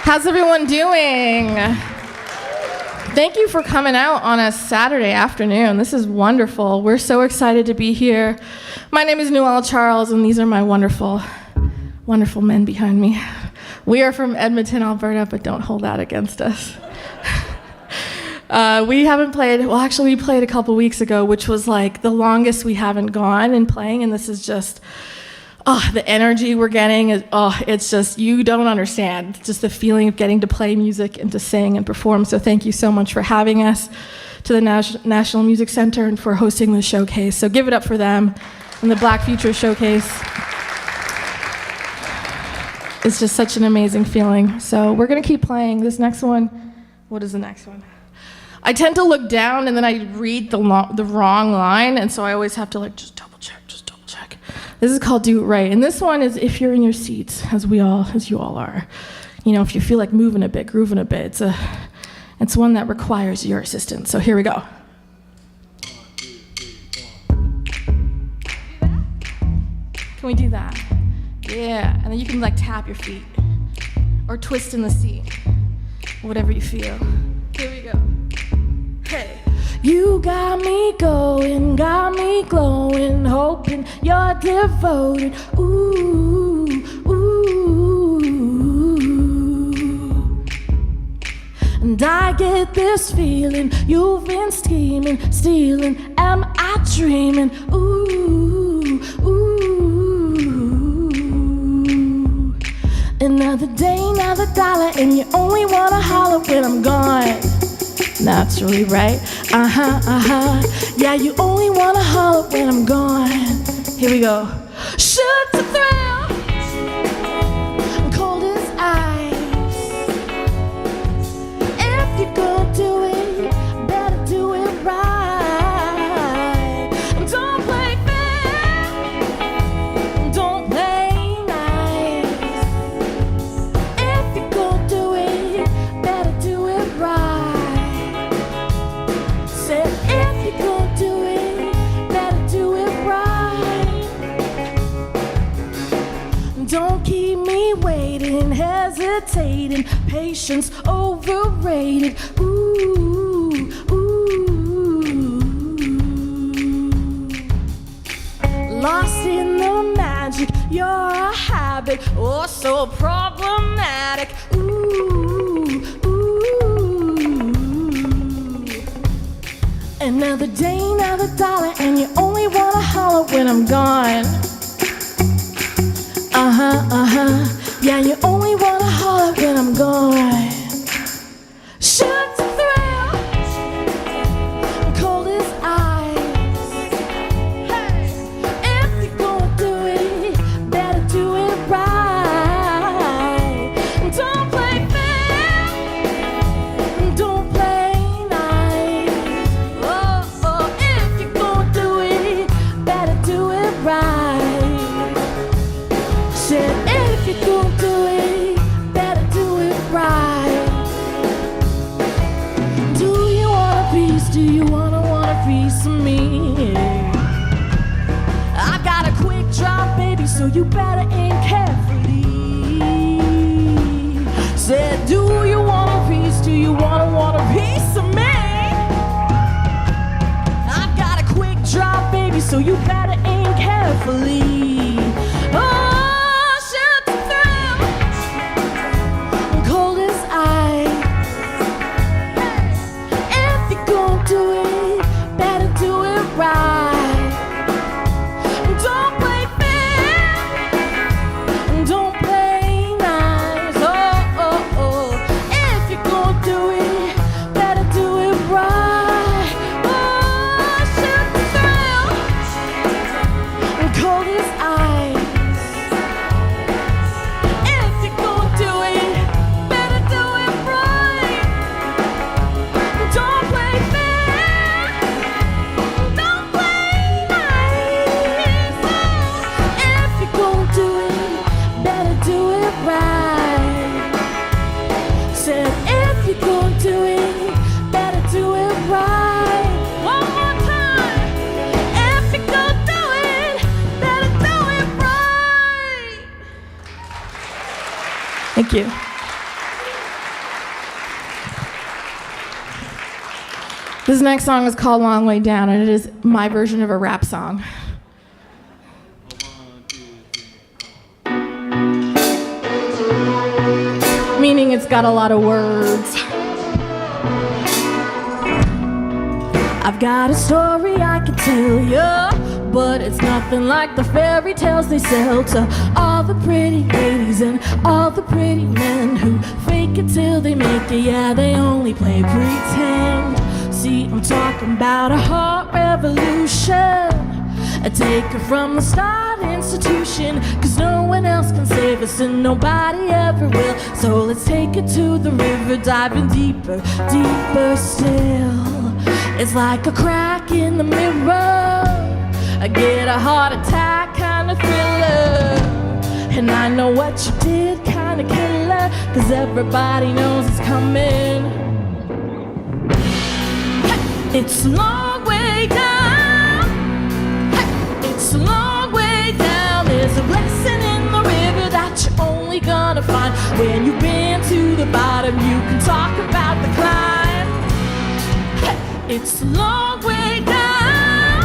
[SPEAKER 6] How's everyone doing? Thank you for coming out on a Saturday afternoon. This is wonderful. We're so excited to be here. My name is Nuela Charles, and these are my wonderful, wonderful men behind me. We are from Edmonton, Alberta, but don't hold that against us. We haven't played, well, actually, we played a couple weeks ago, which was like the longest we haven't gone in playing, and this is just, the energy we're getting is, it's just, you don't understand. Just the feeling of getting to play music and to sing and perform. So thank you so much for having us to the National Music Center and for hosting this showcase. So give it up for them and the Black Future Showcase. It's just such an amazing feeling. So we're gonna keep playing. This next one, what is the next one? I tend to look down and then I read the wrong line, and so I always have to like just double check. This is called Do It Right, and this one is if you're in your seats, as you all are. You know, if you feel like moving a bit, grooving a bit, it's one that requires your assistance. So here we go. 1, 2, 3, 4. Can we do that? Yeah, and then you can like tap your feet or twist in the seat, whatever you feel. Here we go. Hey.
[SPEAKER 5] You got me going, got me glowing, hoping you're devoted. Ooh, ooh. And I get this feeling you've been scheming, stealing. Am I dreaming? Ooh, ooh. Another day, another dollar, and you only wanna holler when I'm gone. Naturally, right? Yeah, you only wanna holler when I'm gone. Here we go. Shoot the thrill, cold as ice. If you're gonna do it, better do it right. Don't play fair, don't play nice. If you're gonna do it, better do it right. Don't keep me waiting, hesitating, patience overrated. Ooh, ooh. Lost in the magic, you're a habit, oh so problematic. Ooh, ooh. Another day, another dollar, and you only wanna holler when I'm gone. Yeah, you only wanna holler when I'm gone. Shoot the thrill, cold as ice. Hey, if you're gonna do it, better do it right. Don't play fair, don't play nice. Oh, if you're gonna do it, better do it right. Said if you're gonna do it, better do it right. Do you want a piece? Do you want a piece of me? I got a quick drop, baby, so you better aim carefully. Said, do you want a piece? Do you want a piece of me? I've got a quick drop, baby, so you better aim carefully. Oh. Thank you.
[SPEAKER 6] This next song is called Long Way Down, and it is my version of a rap song. Meaning it's got a lot of words.
[SPEAKER 5] I've got a story I can tell you, but it's nothing like the fairy tales they sell to all the pretty ladies and all the pretty men who fake it till they make it. Yeah, they only play pretend. See, I'm talking about a heart revolution. I take it from the start institution, 'cause no one else can save us and nobody ever will. So let's take it to the river, diving deeper, deeper still. It's like a crack in the mirror. I get a heart attack kind of thriller. And I know what you did, kind of killer, 'cause everybody knows it's coming. Hey, it's a long way down. Hey, it's a long way down. There's a blessing in the river that you're only gonna find when you've been to the bottom. You can talk about the climb. It's a long way down.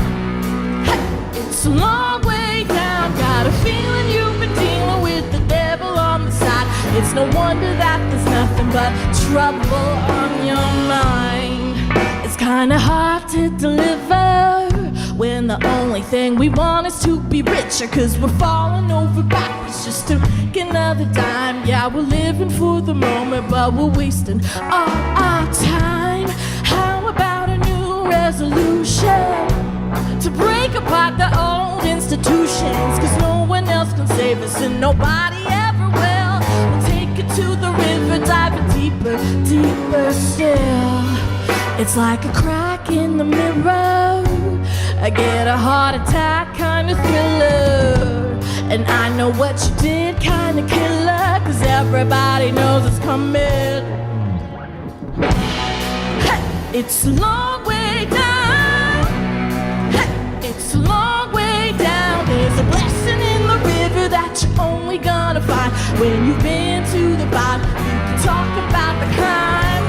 [SPEAKER 5] Hey, it's a long way down. Got a feeling you've been dealing with the devil on the side. It's no wonder that there's nothing but trouble on your mind. It's kinda hard to deliver when the only thing we want is to be richer, 'cause we're falling over backwards just to get another dime. Yeah, we're living for the moment, but we're wasting all our time. How about a new resolution to break apart the old institutions? 'Cause no one else can save us and nobody ever will. We'll take it to the river, diving deeper, deeper still. It's like a crack in the mirror. I get a heart attack kind of thriller. And I know what you did, kind of killer, 'cause everybody knows it's coming. It's a long way down. Hey, it's a long way down. There's a blessing in the river that you're only gonna find when you've been to the bottom. You can talk about the climb.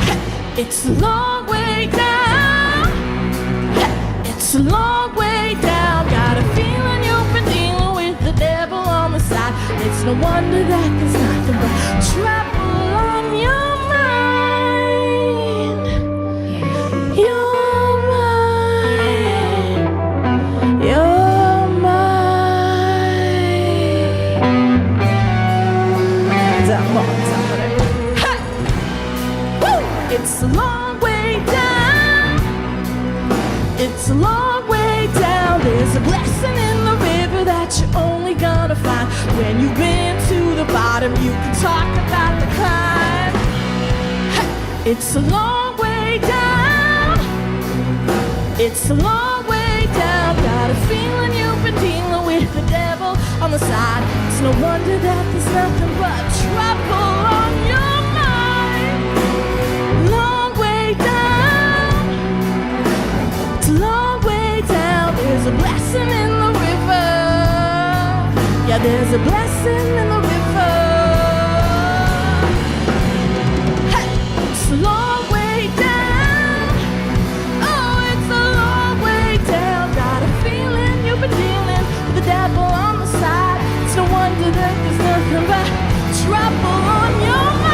[SPEAKER 5] Hey, it's a long way down. Hey, it's a long way down. Got a feeling you've been dealing with the devil on the side. It's no wonder that there's nothing but trouble on your mind. Your mind, your mind. Hey! Woo! It's a long way down. It's a long way down. There's a blessing in the river that you're only gonna find when you've been to the bottom. You can talk about the climb. Hey! It's a long way down. It's a long way down. Got a feeling you've been dealing with the devil on the side. It's no wonder that there's nothing but trouble on your mind. Long way down. It's a long way down. There's a blessing in the river. Yeah, there's a blessing in the river. Hey, it's a long way down. Oh, it's a long way down. Got a feeling you've been dealing with the devil on the side. It's no wonder that there's nothing but trouble on your mind.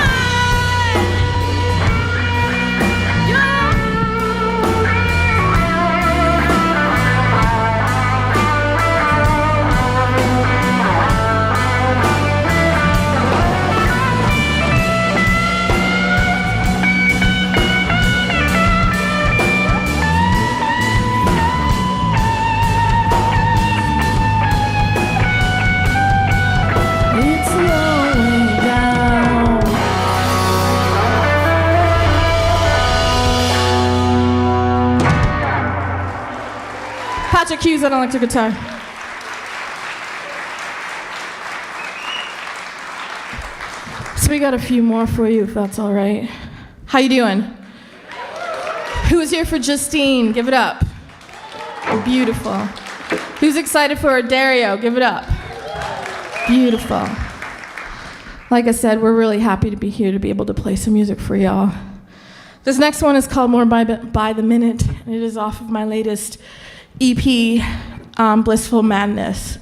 [SPEAKER 5] It's a long way down.
[SPEAKER 6] Patrick Hughes on electric guitar. So we got a few more for you, if that's all right. How you doing? Who's here for Justine? Give it up. You're beautiful. Who's excited for Odario? Give it up. Beautiful. Like I said, we're really happy to be here to be able to play some music for y'all. This next one is called More by the Minute, and it is off of my latest EP, Blissful Madness,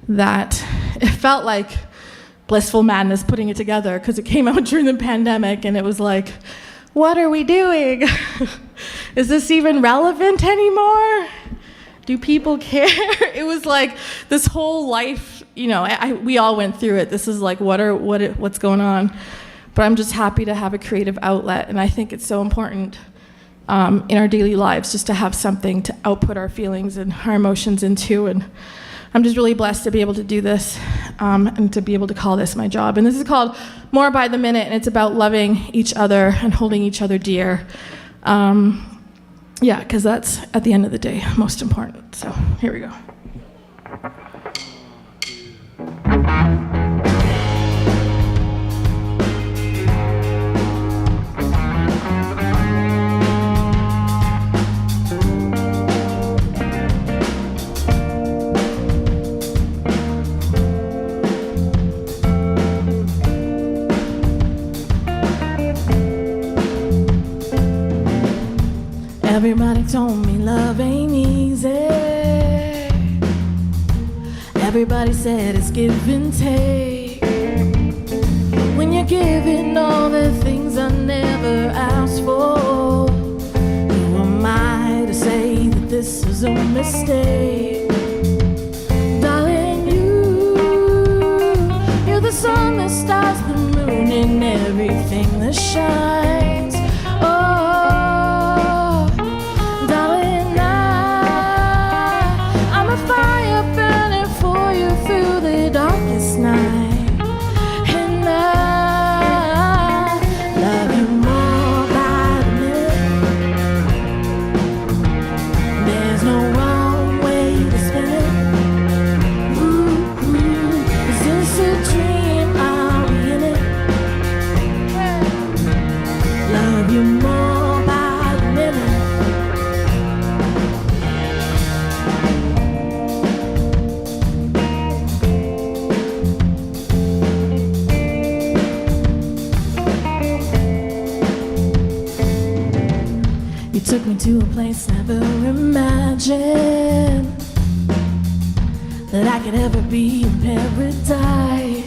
[SPEAKER 6] that it felt like Blissful Madness putting it together because it came out during the pandemic and it was like, what are we doing? Is this even relevant anymore? Do people care? It was like this whole life, you know, we all went through it. This is like, what's going on? But I'm just happy to have a creative outlet, and I think it's so important in our daily lives just to have something to output our feelings and our emotions into. And I'm just really blessed to be able to do this and to be able to call this my job. And this is called More by the Minute, and it's about loving each other and holding each other dear. Yeah, because that's, at the end of the day, most important. So here we go.
[SPEAKER 5] Everybody told me love ain't easy. Everybody said it's give and take. When you're giving all the things I never asked for, who am I to say that this is a mistake? Darling, you're the sun, the stars, the moon, and everything that shines. Took me to a place never imagined that I could ever be in paradise.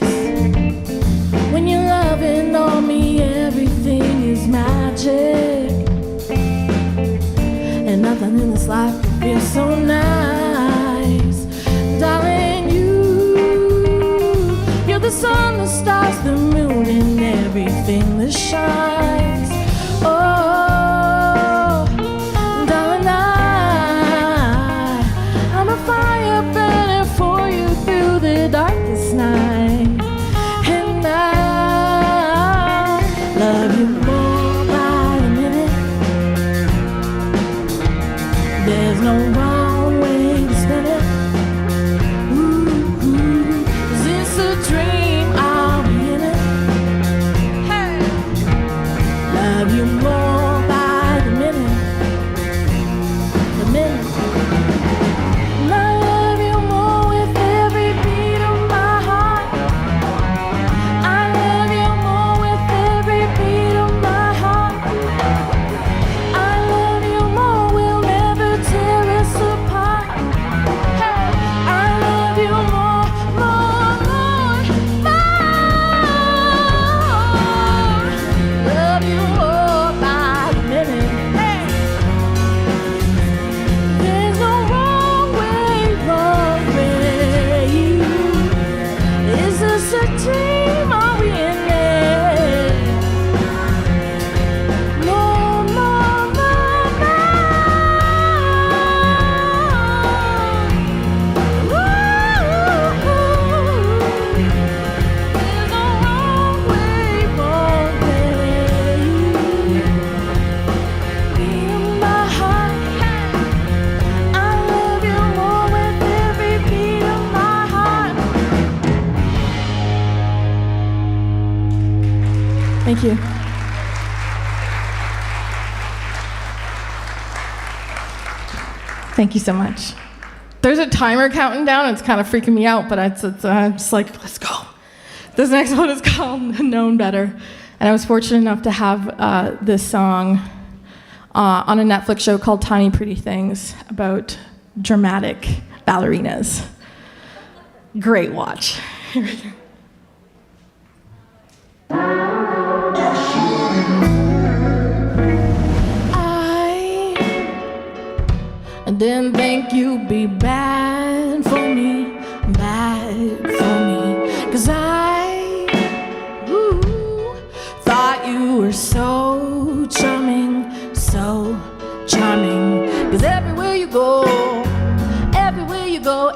[SPEAKER 5] When you're loving on me, everything is magic, and nothing in this life can feel so nice. Darling, you're the sun, the stars, the moon, and everything that shines. Oh, darkest night, and I love you more by the minute. There's no wrong way to spend it. Is this a dream? I'll be in it. Hey, love you more by the minute. The minute. Thank you. Thank you so much. There's a timer counting down. It's kind of freaking me out, but I'm just like, let's go. This next one is called Known Better.
[SPEAKER 6] And I was fortunate enough to have this song on a Netflix show called Tiny Pretty Things about dramatic ballerinas. Great watch. Here we go. I didn't think you'd be bad for me, 'cause I thought you were so charming, 'cause everywhere you go,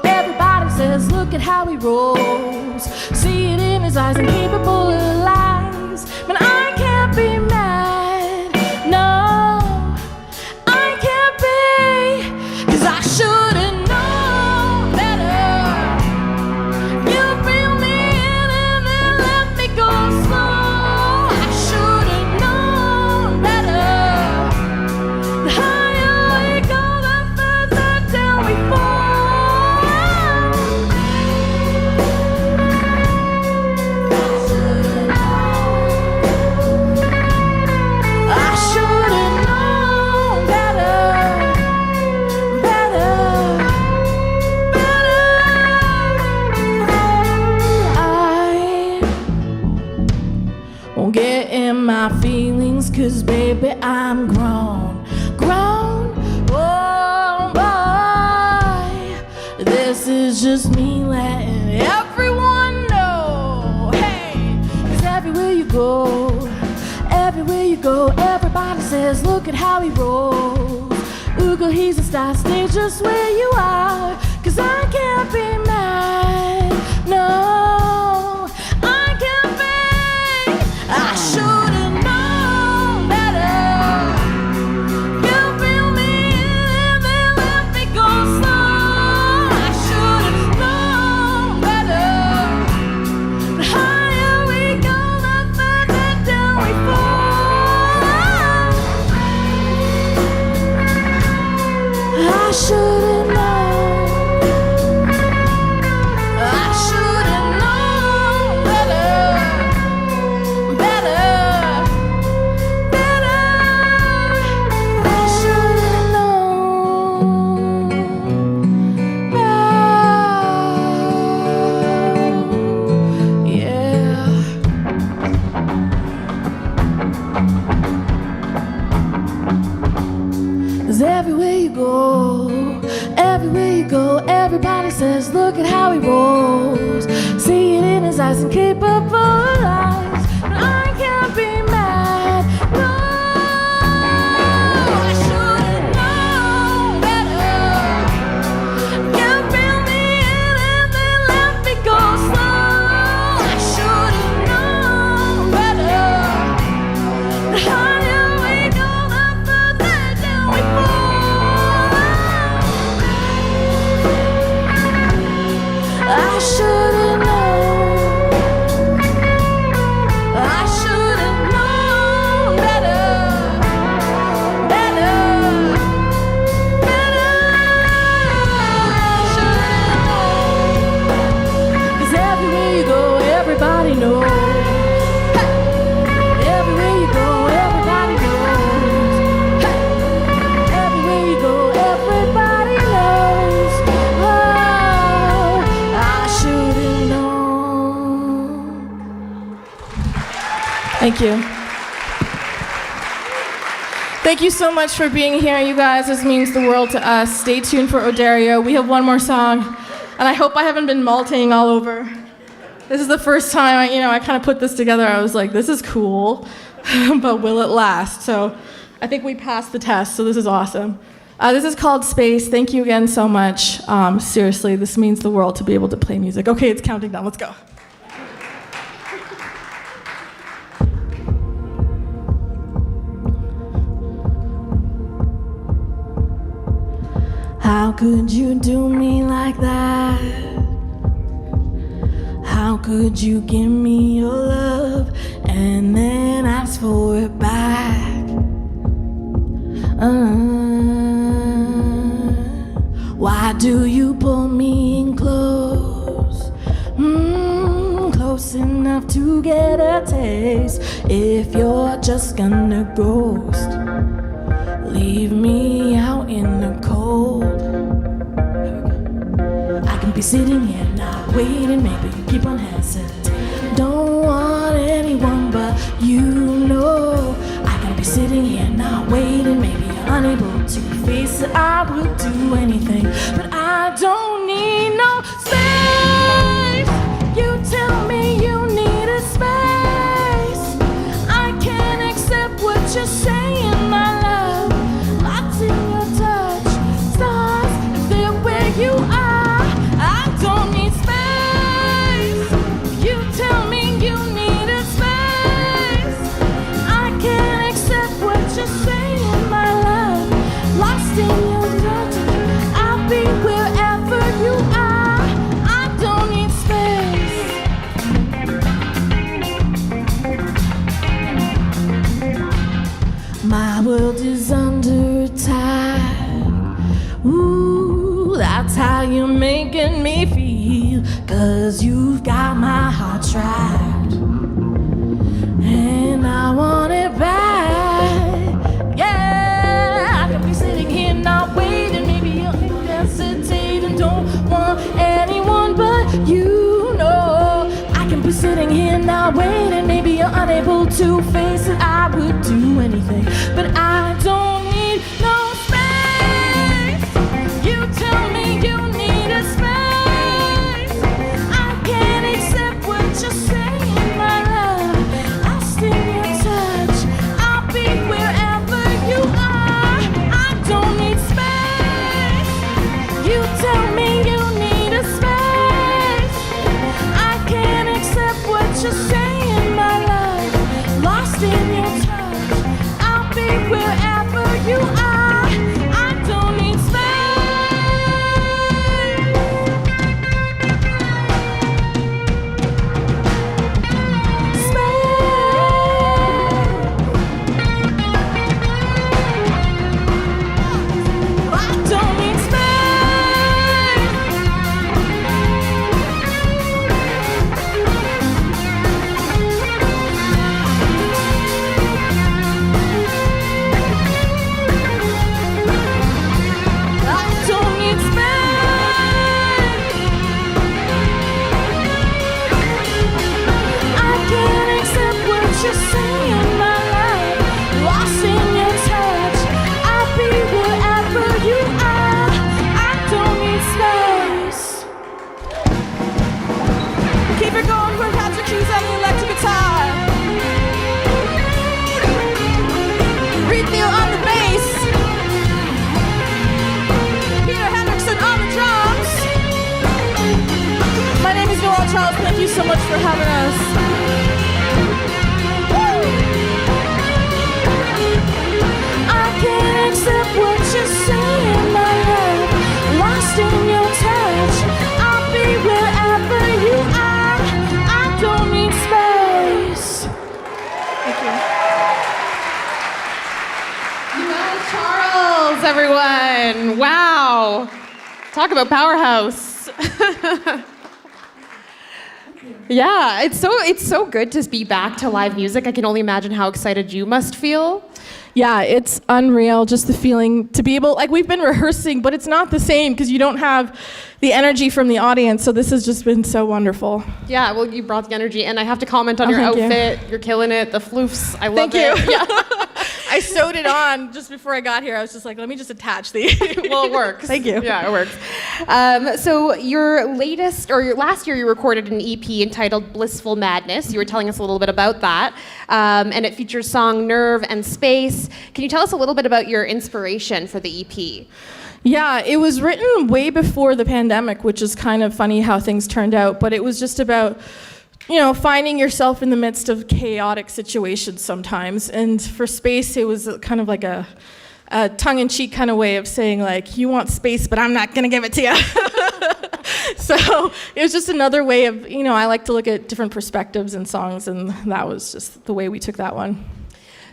[SPEAKER 6] everybody says, look at how he rolls. See it in his eyes and capable of lies. But I can't be mad, no, I can't be, 'cause I should've known better. You feel me in and then let me go slow. I should've known better. The higher we go, the further down we fall. Get in my feelings, 'cause baby I'm grown, oh boy. This is just me letting everyone know, hey, 'cause everywhere you go, everybody says, look at how he rolls. Ooh, girl, he's a star, stay just where you are, 'cause I can't be mad, no, I can't be. I should've known better. You feel me and then let me go slow. I should've known better. The higher we go, the further down we fall. I should've known. I should've known better. Everywhere you go, everybody says, look at how he rolls. See it in his eyes and capable of lies. But I can't be mad, no. I should've known better. You feel me in and then let me go slow. I should've known better. The higher we go, the further down we fall. I should've known. I should've known better. I should've known. 'Cause everywhere you go, everybody knows. Everywhere you go, everybody knows. Everywhere you go, everybody knows. Oh, I should've known. Thank you. Thank you so much for being here, you guys. This means the world to us. Stay tuned for Odario. We have one more song, and I hope I haven't been malting all over. This is the first time I kind of put this together. I was like, this is cool, but will it last? So I think we passed the test, so this is awesome. This is called Space. Thank you again so much. Seriously, this means the world to be able to play music. Okay, it's counting down. Let's go. How could you do me like that? How could you give me your love and then ask for it back? Why do you pull me in close? Close enough
[SPEAKER 5] have to get a taste. If you're just gonna ghost, leave me out in the cold. I can be sitting here not waiting, maybe you keep on hesitating. Don't want anyone but you know. I can be sitting here not waiting, maybe you're unable to face it. I will do anything, but I don't need no space. You tell me you need a space. I can't accept what you're saying, my love. Locked in your touch, stars, if they're where you are. I don't need space. You tell me you need a space. I can't accept what you're saying, my love. Lost in your touch, I'll be wherever you are. I don't need space. My world is under attack. Ooh, that's how you're making me feel. 'Cause you've got my heart trapped, and I want it back. Yeah, I could be sitting here not waiting. Maybe you're hesitating, don't want anyone but you know. I can be sitting here not waiting. Maybe you're unable to face it. I would do anything, but I don't need no space. You tell me you need a space. I can't accept what you're saying, my love. I'll stay in touch, I'll be wherever you are. I don't need space. You tell me you need a space. I can't accept what you're saying, my love. Lost in your touch, I'll be wherever you are. I don't need space. I don't need space. I don't need space. I can't accept what you're saying, my love. Lost in your touch, I'll be wherever you are. I don't need space. Keep it going from Patrick Keys on the electric guitar. Reed Neal on the bass. Peter Hendrickson on the drums. My name is Nuela Charles. Thank you so much for having us. Woo! I can't accept what you're saying, my love. Lost in your touch, I'll be wherever you are. I don't need space. Thank you.
[SPEAKER 1] Nuela Charles, everyone. Wow. Talk about powerhouse. Yeah, it's so good to be back to live music. I can only imagine how excited you must feel.
[SPEAKER 6] Yeah, it's unreal, just the feeling to be able, like we've been rehearsing, but it's not the same because you don't have the energy from the audience, so this has just been so wonderful.
[SPEAKER 1] Yeah, well, you brought the energy, and I have to comment on
[SPEAKER 6] Oh,
[SPEAKER 1] your
[SPEAKER 6] thank you.
[SPEAKER 1] outfit. You're killing it. The floofs, I love
[SPEAKER 6] Thank you.
[SPEAKER 1] it. Yeah.
[SPEAKER 6] I sewed it on just before I got here. I was just like, let me just attach these.
[SPEAKER 1] Well, it works.
[SPEAKER 6] Thank you.
[SPEAKER 1] Yeah, it works. So your last year you recorded an EP entitled Blissful Madness. You were telling us a little bit about that. And it features song Nerve and Space. Can you tell us a little bit about your inspiration for the EP?
[SPEAKER 6] Yeah, it was written way before the pandemic, which is kind of funny how things turned out, but it was just about, you know, finding yourself in the midst of chaotic situations sometimes. And for Space, it was kind of like a tongue-in-cheek kind of way of saying, like, you want space, but I'm not gonna give it to you. So it was just another way of, you know, I like to look at different perspectives in songs, and that was just the way we took that one.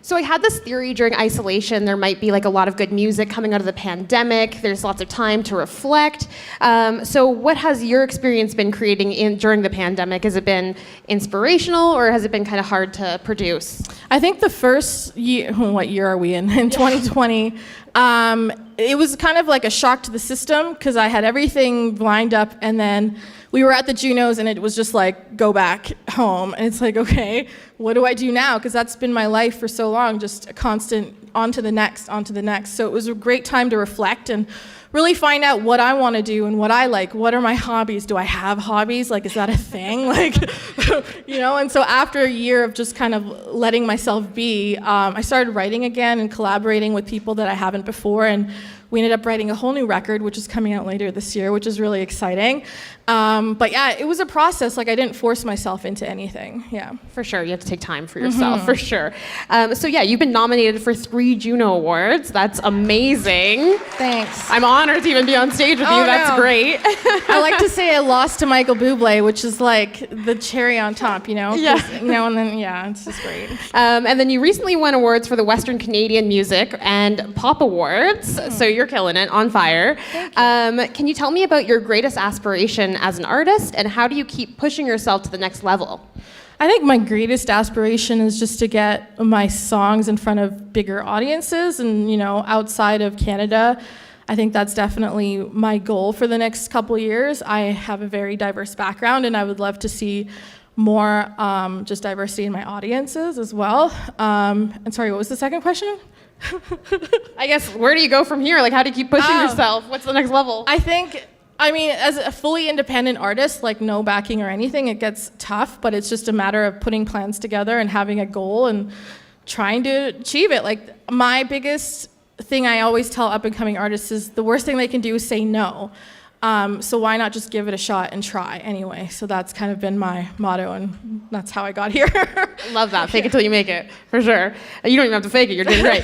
[SPEAKER 1] So I had this theory during isolation, there might be like a lot of good music coming out of the pandemic. There's lots of time to reflect. So what has your experience been creating during the pandemic? Has it been inspirational or has it been kind of hard to produce?
[SPEAKER 6] I think the first year, what year are we in? In 2020, it was kind of like a shock to the system because I had everything lined up and then we were at the Junos and it was just like, go back home. And it's like, okay, what do I do now? Because that's been my life for so long, just a constant on to the next, on to the next. So it was a great time to reflect and really find out what I want to do and what I like. What are my hobbies? Do I have hobbies? Like, is that a thing? Like, you know, and so after a year of just kind of letting myself be, I started writing again and collaborating with people that I haven't before. And we ended up writing a whole new record, which is coming out later this year, which is really exciting. But yeah, it was a process. Like, I didn't force myself into anything. Yeah.
[SPEAKER 1] For sure. You have to take time for yourself, for sure. So yeah, you've been nominated for 3 Juno Awards. That's amazing.
[SPEAKER 6] Thanks.
[SPEAKER 1] I'm honored to even be on stage with you. That's great.
[SPEAKER 6] I like to say I lost to Michael Bublé, which is like the cherry on top, you know?
[SPEAKER 1] Yeah.
[SPEAKER 6] You know, and then, yeah, it's just great.
[SPEAKER 1] And then you recently won awards for the Western Canadian Music and Pop Awards. So you're killing it, on fire. Can you tell me about your greatest aspiration as an artist and how do you keep pushing yourself to the next level?
[SPEAKER 6] I think my greatest aspiration is just to get my songs in front of bigger audiences and, you know, outside of Canada. I think that's definitely my goal for the next couple years. I have a very diverse background and I would love to see more just diversity in my audiences as well. And sorry, what was the second question?
[SPEAKER 1] I guess, where do you go from here? Like, how do you keep pushing yourself? What's the next level?
[SPEAKER 6] I mean, as a fully independent artist, like no backing or anything, it gets tough, but it's just a matter of putting plans together and having a goal and trying to achieve it. Like, my biggest thing I always tell up-and-coming artists is the worst thing they can do is say no. So why not just give it a shot and try anyway? So that's kind of been my motto, and that's how I got here.
[SPEAKER 1] Love that. Fake it till you make it, for sure. You don't even have to fake it. You're doing great.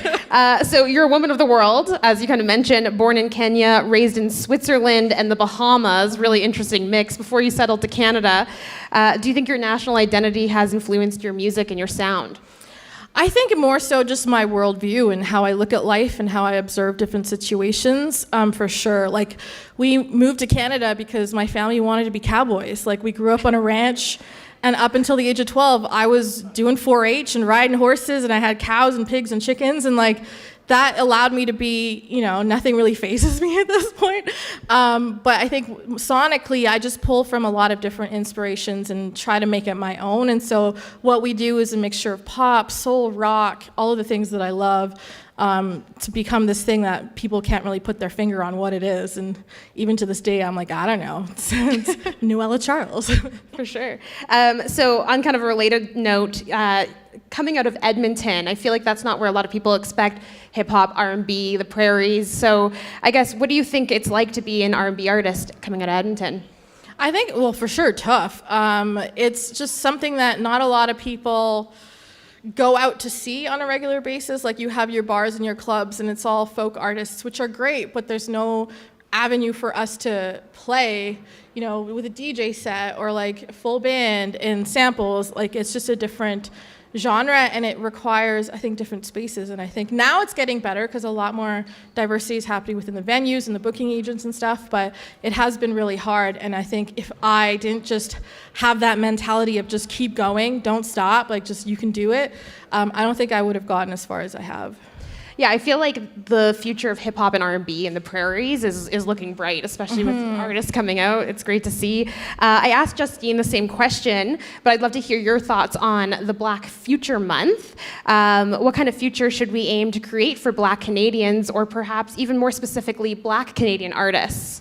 [SPEAKER 1] So you're a woman of the world, as you kind of mentioned, born in Kenya, raised in Switzerland and the Bahamas. Really interesting mix before you settled to Canada. Do you think your national identity has influenced your music and your sound?
[SPEAKER 6] I think more so just my worldview and how I look at life and how I observe different situations, for sure. Like, we moved to Canada because my family wanted to be cowboys. Like, we grew up on a ranch, and up until the age of 12, I was doing 4-H and riding horses, and I had cows and pigs and chickens, and like, that allowed me to be, you know, nothing really phases me at this point. But I think sonically, I just pull from a lot of different inspirations and try to make it my own. And so what we do is a mixture of pop, soul, rock, all of the things that I love, to become this thing that people can't really put their finger on what it is. And even to this day, I'm like, I don't know. It's Nuela Charles.
[SPEAKER 1] For sure. So on kind of a related note, coming out of Edmonton, I feel like that's not where a lot of people expect hip-hop, R&B, the prairies. So I guess, what do you think it's like to be an R&B artist coming out of Edmonton?
[SPEAKER 6] I think, well, for sure, tough. It's just something that not a lot of people go out to see on a regular basis. Like, you have your bars and your clubs, and it's all folk artists, which are great, but there's no avenue for us to play, you know, with a DJ set or like full band and samples. Like, it's just a different genre, and it requires, I think, different spaces. And I think now it's getting better because a lot more diversity is happening within the venues and the booking agents and stuff, but it has been really hard. And I think if I didn't just have that mentality of just keep going, don't stop, like, just, you can do it, I don't think I would have gotten as far as I have.
[SPEAKER 1] Yeah, I feel like the future of hip-hop and R&B in the prairies is looking bright, especially with artists coming out. It's great to see. I asked Justine the same question, but I'd love to hear your thoughts on the Black Future Month. What kind of future should we aim to create for Black Canadians, or perhaps even more specifically, Black Canadian artists?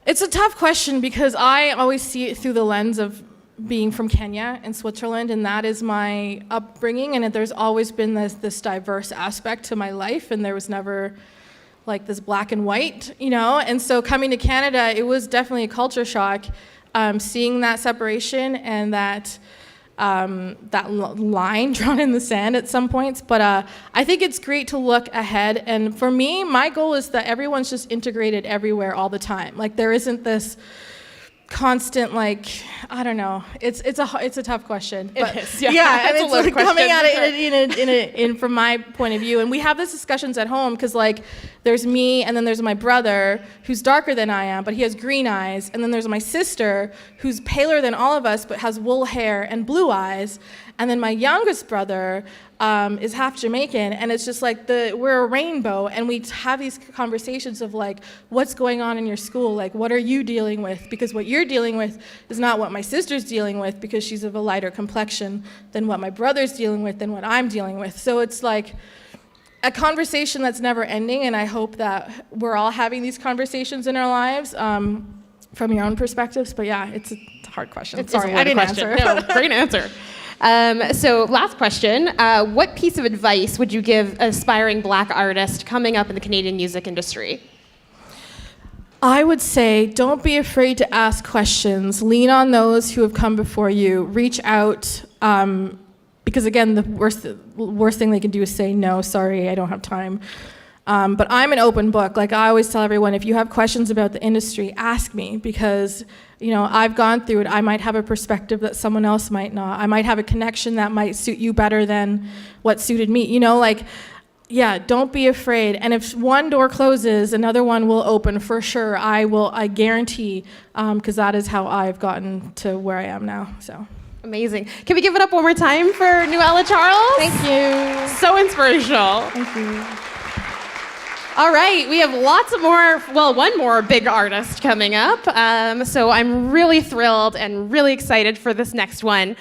[SPEAKER 6] It's a tough question because I always see it through the lens of being from Kenya and Switzerland, and that is my upbringing, and there's always been this diverse aspect to my life, and there was never like this black and white, you know? And so coming to Canada, it was definitely a culture shock, seeing that separation and that line drawn in the sand at some points. But I think it's great to look ahead, and for me, my goal is that everyone's just integrated everywhere all the time. Like, there isn't this constant, like, I don't know. It's a tough question. But
[SPEAKER 1] is, yeah.
[SPEAKER 6] yeah, and
[SPEAKER 1] It's a
[SPEAKER 6] it's
[SPEAKER 1] loaded
[SPEAKER 6] like coming
[SPEAKER 1] question,
[SPEAKER 6] at it in from my point of view. And we have these discussions at home because, like, there's me and then there's my brother who's darker than I am, but he has green eyes. And then there's my sister who's paler than all of us but has wool hair and blue eyes. And then my youngest brother is half Jamaican, and it's just like we're a rainbow, and we have these conversations of like, what's going on in your school? Like, what are you dealing with? Because what you're dealing with is not what my sister's dealing with because she's of a lighter complexion than what my brother's dealing with than what I'm dealing with. So it's like a conversation that's never ending, and I hope that we're all having these conversations in our lives from your own perspectives. But yeah, it's a hard question. Sorry, I didn't answer.
[SPEAKER 1] No, great answer. So last question, what piece of advice would you give an aspiring Black artist coming up in the Canadian music industry?
[SPEAKER 6] I would say don't be afraid to ask questions. Lean on those who have come before you. Reach out, because again, the worst thing they can do is say, no, sorry, I don't have time. But I'm an open book. Like I always tell everyone, if you have questions about the industry, ask me, because I've gone through it. I might have a perspective that someone else might not. I might have a connection that might suit you better than what suited me. Yeah, don't be afraid. And if one door closes, another one will open for sure. I guarantee, because that is how I've gotten to where I am now. So.
[SPEAKER 1] Amazing. Can we give it up one more time for Nuela Charles?
[SPEAKER 6] Thank you.
[SPEAKER 1] So inspirational.
[SPEAKER 6] Thank you.
[SPEAKER 1] All right, we have lots of one more big artist coming up. So I'm really thrilled and really excited for this next one.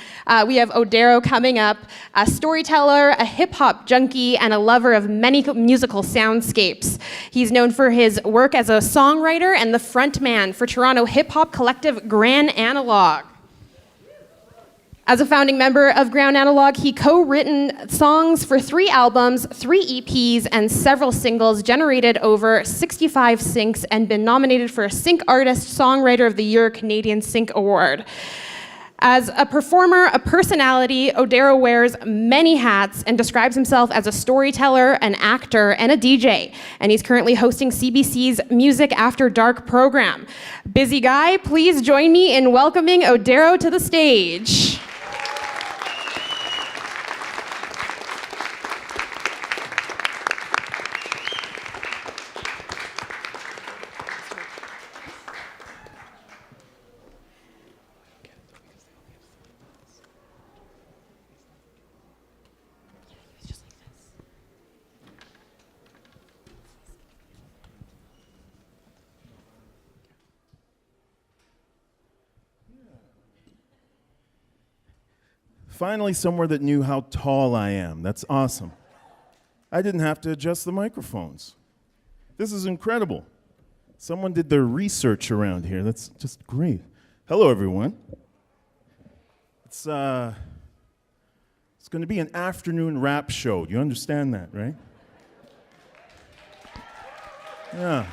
[SPEAKER 1] We have Odario coming up, a storyteller, a hip-hop junkie, and a lover of many musical soundscapes. He's known for his work as a songwriter and the frontman for Toronto hip-hop collective Grand Analog. As a founding member of Grand Analog, he co-written songs for 3 albums, 3 EPs, and several singles, generated over 65 syncs, and been nominated for a Sync Artist Songwriter of the Year Canadian Sync Award. As a performer, a personality, Odario wears many hats and describes himself as a storyteller, an actor, and a DJ. And he's currently hosting CBC's Music After Dark program. Busy guy, please join me in welcoming Odario to the stage.
[SPEAKER 7] Finally, somewhere that knew how tall I am. That's awesome. I didn't have to adjust the microphones. This is incredible. Someone did their research around here. That's just great. Hello, everyone. It's going to be an afternoon rap show. You understand that, right? Yeah.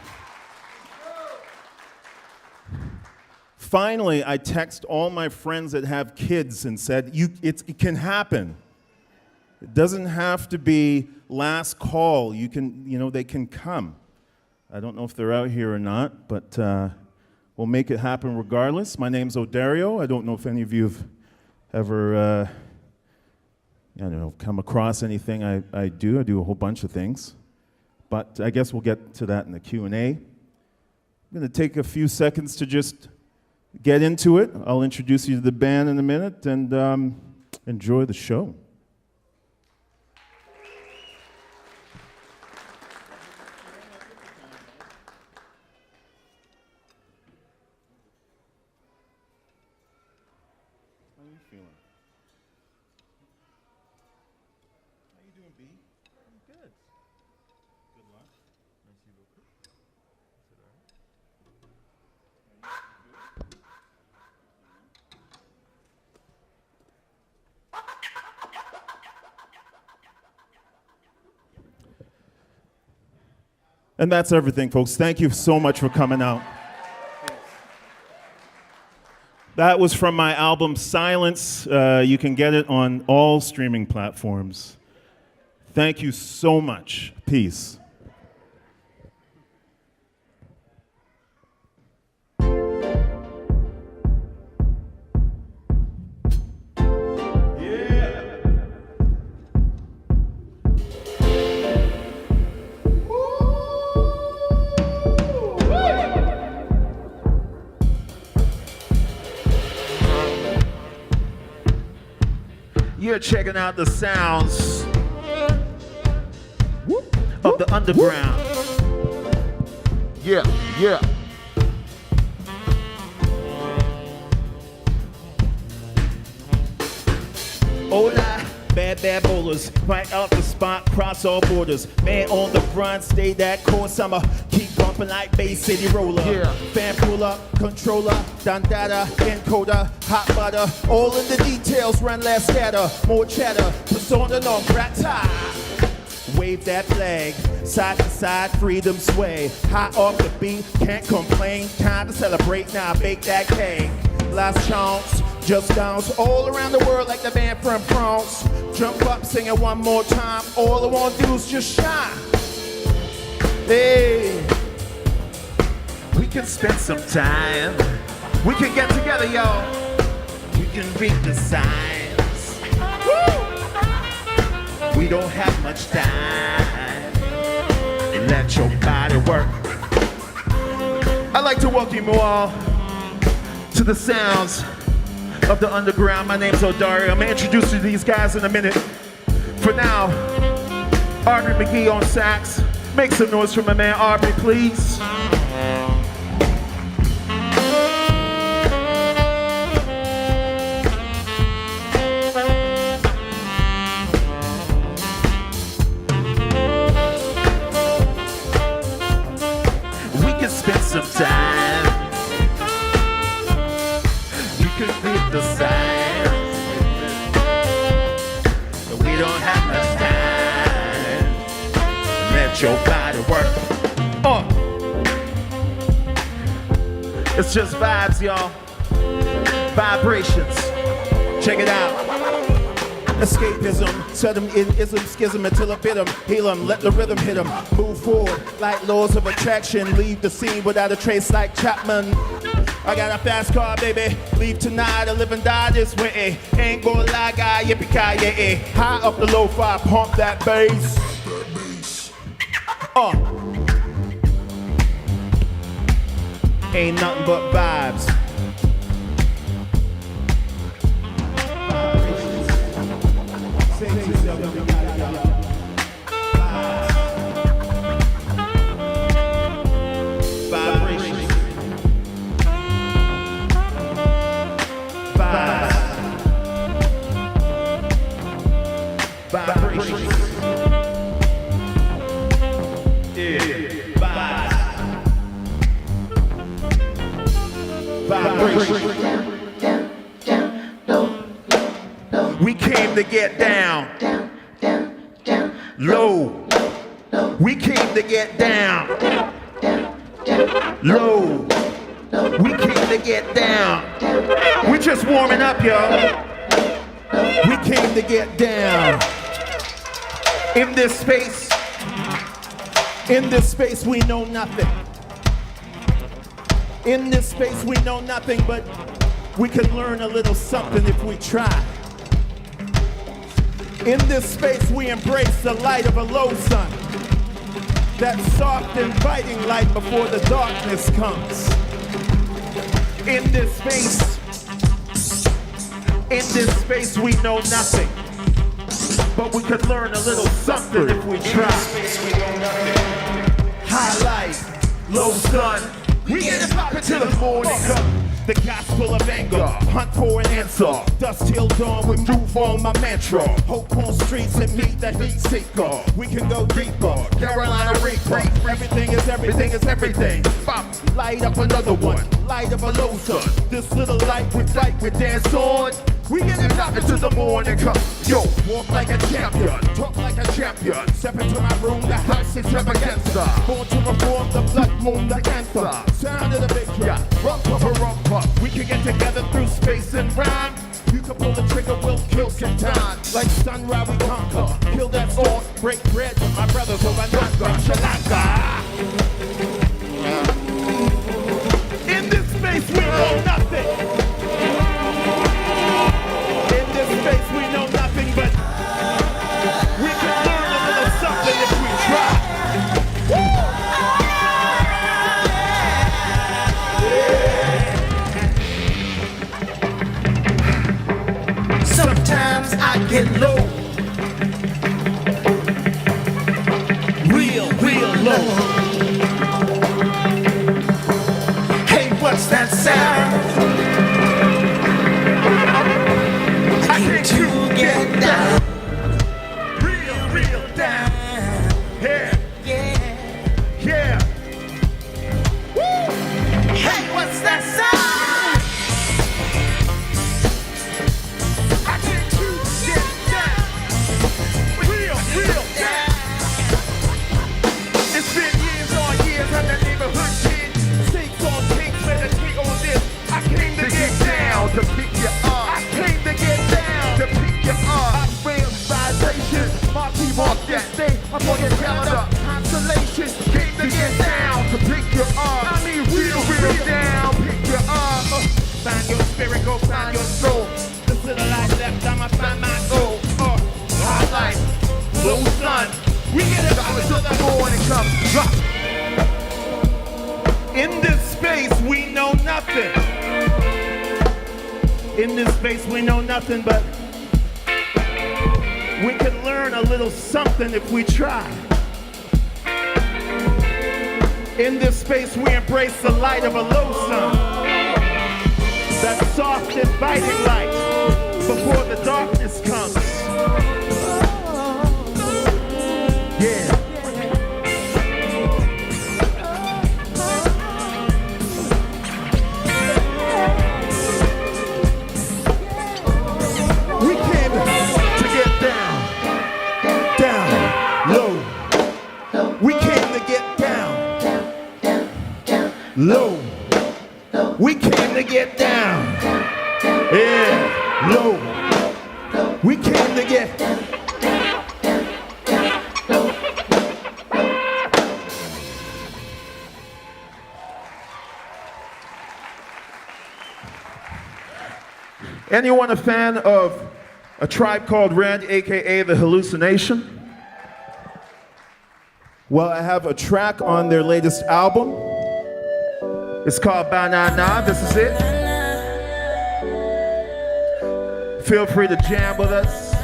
[SPEAKER 7] Finally, I text all my friends that have kids and said, it can happen. It doesn't have to be last call. They can come. I don't know if they're out here or not, but we'll make it happen regardless. My name's Odario. I don't know if any of you have ever, come across anything I do. I do a whole bunch of things, but I guess we'll get to that in the Q&A. I'm going to take a few seconds to just get into it. I'll introduce you to the band in a minute, and enjoy the show. How are you feeling? How you doing, B? I'm good. Good luck. Merci beaucoup. Is it all right? And that's everything, folks. Thank you so much for coming out. That was from my album, Silence. You can get it on all streaming platforms. Thank you so much. Peace.
[SPEAKER 8] checking out the sounds of the underground. Yeah, yeah. Hola, bad bowlers, right out the spot, cross all borders. Man on the run, stay that course. I'ma keep bumping like Bay City Roller. Yeah. Fan puller, controller, dandada, encoder, hot butter. All in the details, run less scatter, more chatter. Persona non grata. Wave that flag, side to side, freedom sway. Hot off the beat, can't complain. Time to celebrate now, bake that cake. Last chance, just bounce all around the world like the band from France. Jump up, sing it one more time. All I want to do is just shine. Hey, we can spend some time. We can get together, y'all. We can read the signs. Woo! We don't have much time. Let your body work. I'd like to welcome you all to the sounds of the underground. My name's Odario. I'm gonna introduce you to these guys in a minute. For now, Aubrey McGee on sax. Make some noise for my man Aubrey, please. We can spend some time. We can read the signs. But we don't have much time. Let your body work. It's just vibes, y'all. Vibrations. Check it out. Escapism, set them in ism, schism until I bit them, heal them, let the rhythm hit them, move forward like laws of attraction, leave the scene without a trace like Chapman. I got a fast car, baby, leave tonight, I live and die this way, ain't gonna lie, guy, yippee-ki-yay, high up the lo-fi, pump that bass. Ain't nothing but vibes. We came to get down, low. We came to get down, low. We came to get down. We just warming up, y'all. We came to get down. In this space, we know nothing. In this space, we know nothing, but we can learn a little something if we try. In this space, we embrace the light of a low sun. That soft, inviting light before the darkness comes. In this space, we know nothing. But we could learn a little something if we try. High light, low sun. We get it poppin' till the morning come. The gospel of anger, hunt for an answer. Dust till dawn, we move on my mantra. Hope on streets and meet the heat seeker. We can go deeper, Carolina Reaper. Everything is everything. Bop, light up another one, light of a low sun. This little light we fight, we dance on. We get it up into the morning come. Yo, walk like a champion, talk like a champion. Step into my room, the house is extravaganza. Born to reform the blood moon, the anthem. Sound of the big drum, rump. We can get together through space and rhyme. You can pull the trigger, we'll kill some time. Like sunrise we conquer, kill that thought, break bread with my brothers over Nanga, Shalaka. In this space we know nothing. In this space we know nothing, but we can learn a little something if we try. Sometimes I get We get it up until the morning comes. Drop. In this space, we know nothing. In this space, we know nothing, but we can learn a little something if we try. In this space, we embrace the light of a low sun. That soft, inviting light before the darkness comes. Yeah. We came to get down, low. We came to get down, low. We came to get down, yeah, low. We came to get Anyone a fan of A Tribe Called Red, aka The Hallucination? Well, I have a track on their latest album. It's called Banana. This is it. Feel free to jam with us.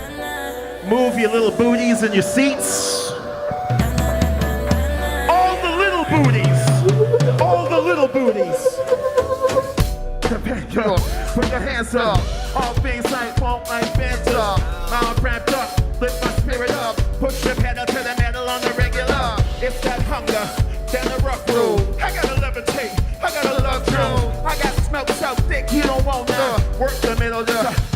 [SPEAKER 8] Move your little booties in your seats. All the little booties. All the little booties. Put your hands up. All things like funk, like Fanta. I'm ramped up. Lift my spirit up. Push your pedal to the metal on the regular. It's that hunger, then the rough road. I gotta levitate, I gotta love you. I got smoke so thick you don't want none. Work the middle,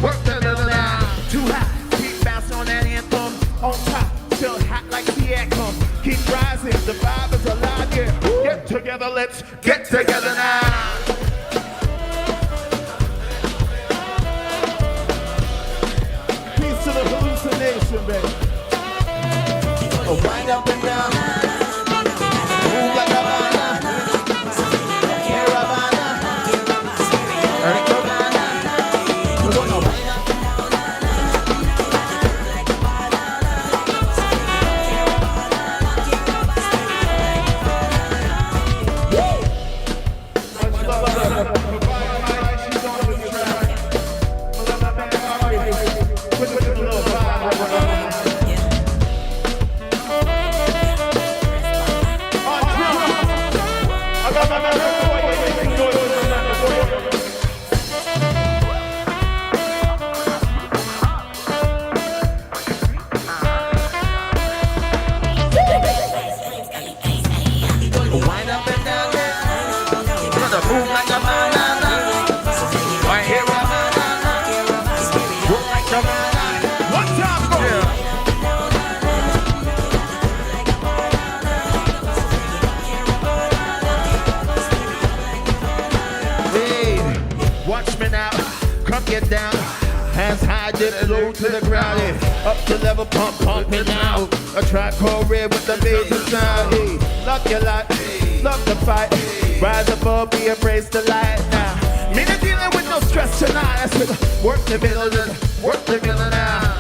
[SPEAKER 8] work the middle now. Too hot, keep bouncing on that anthem. On top, still hot like the anthem. Keep rising, the vibe is alive, yeah. Get together, let's get together now. Peace to the hallucination, baby. Oh, wind up and down. Move like a banana. Caravana. Caravana. We're gonna wind up and get down, hands high, dip low to the ground, yeah. Up to level, pump me now. A Tribe Called Red with the bass sound, yeah. Love your life, love the fight. Rise above, we embrace the light now. Me not dealing with no stress tonight. I said, work the middle now.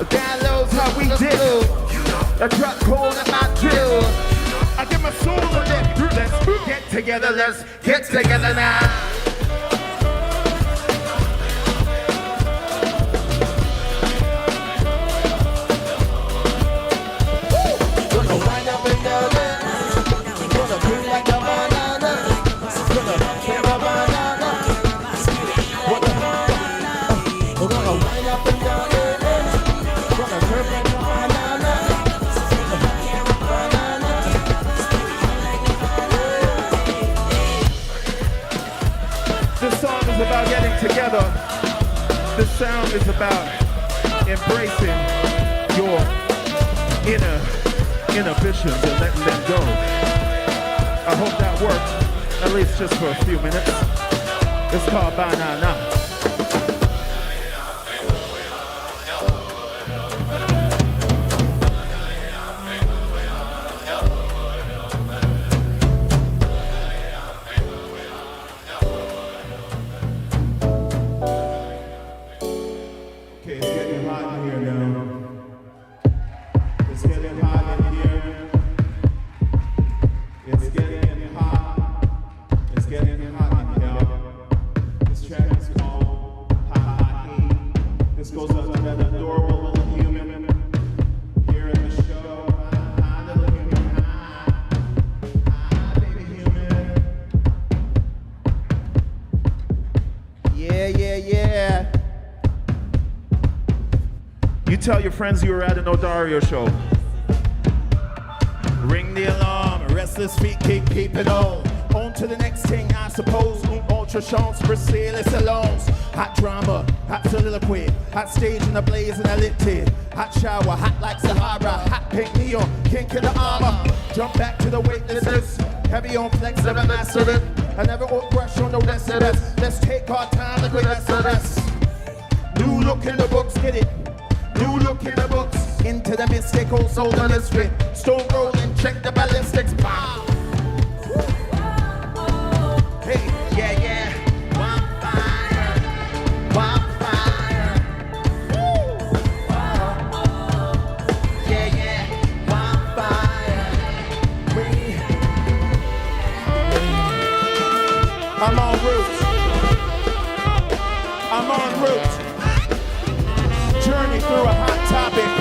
[SPEAKER 8] God knows how we do. A truck cold in my drill. I give my soul a lift. Let's get together, let's get together now. About getting together. This sound is about embracing your inhibitions and letting them go. I hope that worked, at least just for a few minutes. It's called Banana. Okay, it's getting hot in here now. It's getting hot in here. tell your friends you were at an Odario show.
[SPEAKER 7] Ring the alarm, restless feet keep keeping on to the next thing, I suppose. Ultra chance, Brazil, salons. Hot drama, hot soliloquy, hot stage in a blaze and a lit tit. Hot shower, hot like Sahara, hot pink neon, kink in the armor. Jump back to the weightlessness, heavy on flex, never mastered it. I never walk brush on no less of this. Let's take our time, like we less of us. New look in the books, get it. New look in the books. Into the mistake, also the mystery. Stone rolling, check the ballistics. Pow. Hey, yeah, yeah. Wildfire, wildfire. Yeah, yeah. Wildfire. I'm en route. I'm en route. Journey through a hot topic,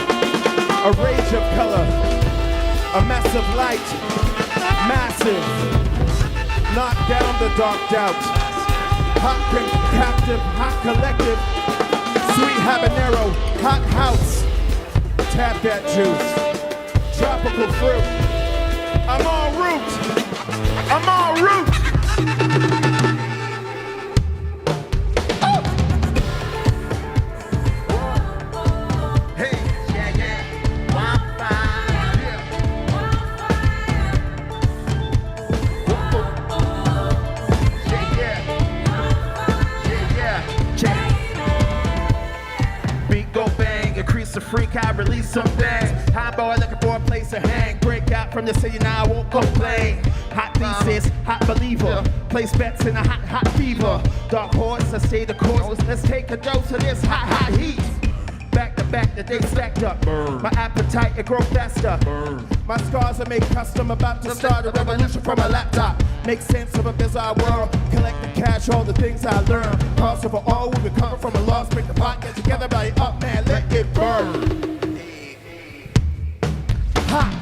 [SPEAKER 7] a rage of color, a mess of light, massive, knock down the dark doubt, hot captive, hot collective, sweet habanero, hot house, tap that juice, tropical fruit, I'm en route, I'm en route. A freak, I release some things. High boy looking for a place to hang. Break out from the city, now I won't complain. Hot thesis, hot believer. Place bets in a hot, hot fever. Dark horse, I stay the course. Let's take a dose of this hot, hot heat. Back to back, the day stacked up. Burn. My appetite, it grows faster. Burn. My scars are made custom, about to start a revolution from a laptop. Make sense of a bizarre world. Collect the cash, all the things I learned. Cross over all, we recover from a loss. Break the pot, get together, belly up, man, let it burn. Ha!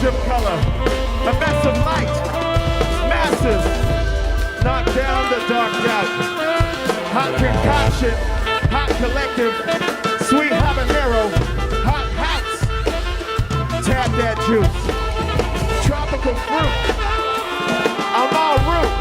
[SPEAKER 7] Of color, a mess of light, massive, knock down the dark doubt, hot concoction, hot collective, sweet habanero, hot house, tap that juice, tropical fruit, I'm en route.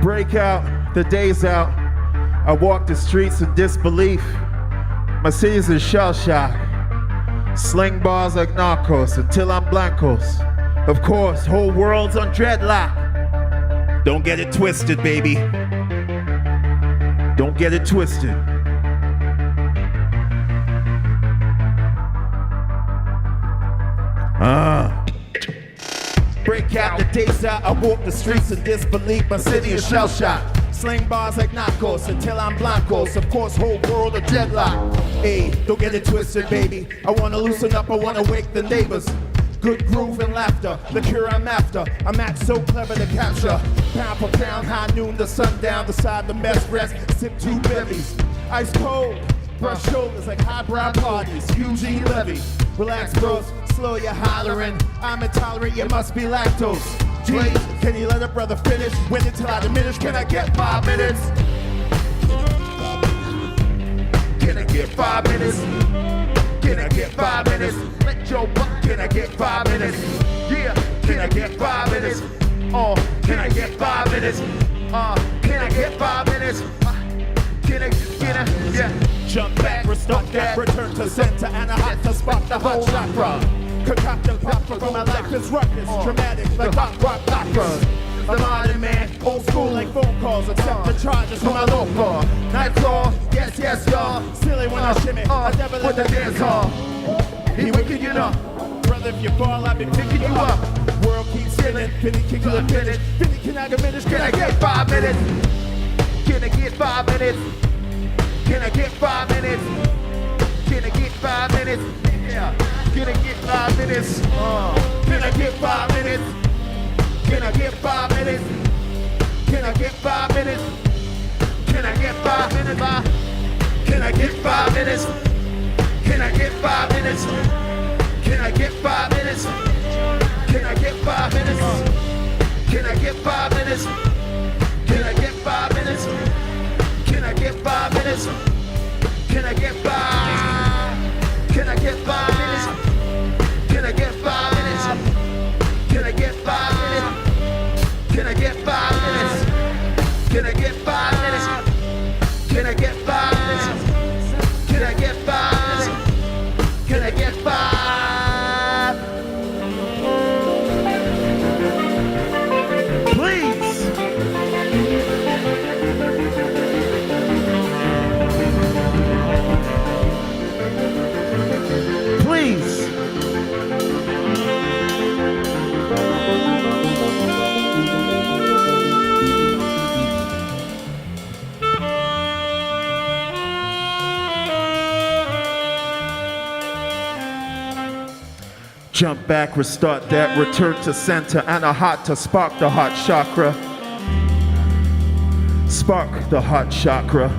[SPEAKER 7] Break out, the day's out. I walk the streets in disbelief. My city's in shell shock. Sling bars like narcos until I'm blancos. Of course, whole world's on dreadlock. Don't get it twisted, baby. Don't get it twisted. Break out, the days out, I walk the streets in disbelief. My city is shell shocked. Sling bars like narcos until I'm blancos. Of course, whole world a deadlock. Hey, don't get it twisted, baby. I wanna loosen up, I wanna wake the neighbors. Good groove and laughter, the cure I'm after. A match so clever to capture. Pound for pound, high noon to sundown. Decide the best rest, sip two bevies. Ice cold, brush shoulders like highbrow parties. Eugene Levy, relax bros, slow your hollering. I'm intolerant, you must be lactose. Gee, can you let a brother finish? Wait until I diminish, can I get 5 minutes? Can I get 5 minutes? Can I get 5 minutes? Let your butt, can I get 5 minutes? Yeah, can I get 5 minutes? Oh, can I get 5 minutes? Can I get 5 minutes? Can I, yeah. Jump back, restart that, return to center, and I have to spot the whole chakra.
[SPEAKER 8] Concoction popper from my life is ruckus. Dramatic like rock operas. A modern man, old school like phone calls. Accept the charges from my low floor. Nightfall, yes, y'all. Silly when I shimmy, I never let the dance hall. He wicked, you know. Brother, if you fall, I've been picking you up. World keeps spinning, Finny kick to the finish. Finny, can I get minutes? Can I get 5 minutes? Can I get 5 minutes? Can I get 5 minutes? Can I get 5 minutes? Yeah. Can I get 5 minutes? Can I get 5 minutes? Can I get 5 minutes? Can I get 5 minutes? Can I get 5 minutes? Can I get 5 minutes? Can I get 5 minutes? Can I get 5 minutes? Can I get 5 minutes? Can I get 5 minutes? Can I get 5 minutes? Can I get 5 minutes? Can I get 5? Can I get 5 minutes? Can I get 5 minutes? Can I get 5 minutes? Can I get 5 minutes? Can I get 5 minutes? Can I get 5 minutes? Can I get 5 minutes? Can I get 5? Please. Please. Jump back, restart that, return to center, and a hot to spark the hot chakra. Spark the hot chakra.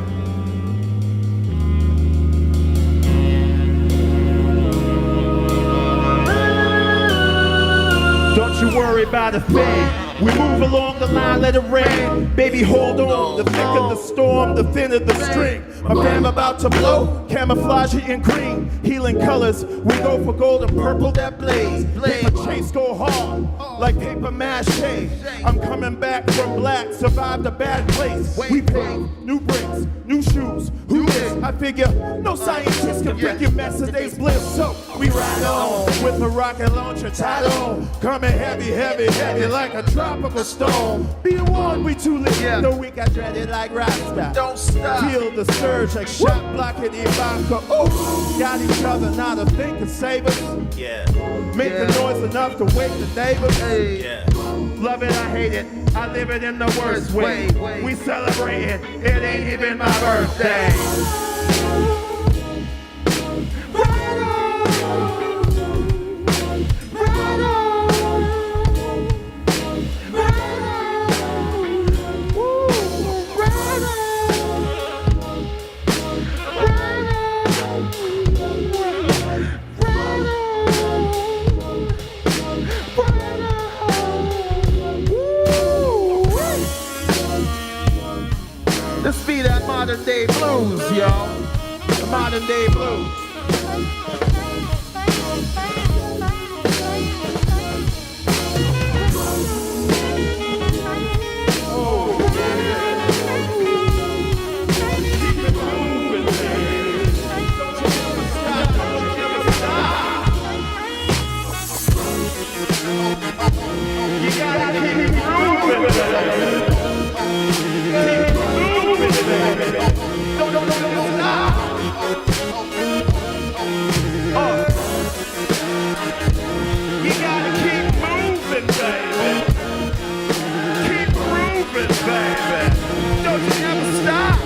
[SPEAKER 8] Don't you worry about a thing. We move along the line, let it rain. Baby, hold on. The thicker the storm, the thinner the string. My fam about to blow, camouflage it in green. Healing colors, we go for gold and purple that blaze. Paper chase go hard, like paper mache. I'm coming back from black, survived a bad place. We pay new bricks, new shoes. Who is? I figure no scientist can figure Mercedes bliss. So we ride on with a rocket launcher tied on. Coming heavy, heavy, heavy like a tropical storm. Be warned, we too late. No, we got dreaded like Rasta. Don't stop. Feel the surge like shot blocking Ivanka. Ooh, got each other, not a thing can save us. Yeah. Make the noise enough to wake the neighbors. Hey. Yeah. Love it, I hate it. I live it in the worst way. We celebrate it. It ain't even my birthday. This be that modern day blues, y'all. The modern day blues. You gotta keep moving, baby. Don't stop. You gotta keep moving, baby. Keep moving, baby. Don't you ever stop.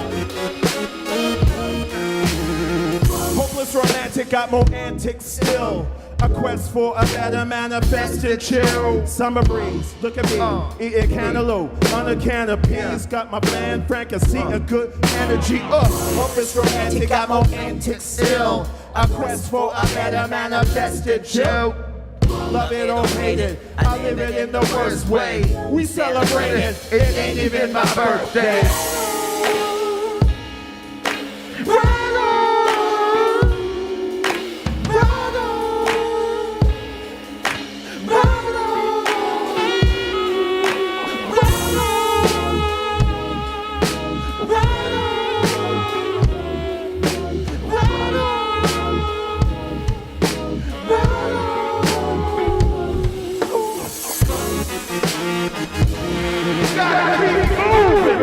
[SPEAKER 8] Hopeless romantic, got more antics still. A quest for a better manifested chill. Summer breeze, look at me, eating cantaloupe on a can of peas. Got my bland Frank and see a good energy. Hope it's romantic, got more antics still. A quest for a better manifested chill. Love it or hate it, I live it in the worst way. We celebrate it, it ain't even my birthday.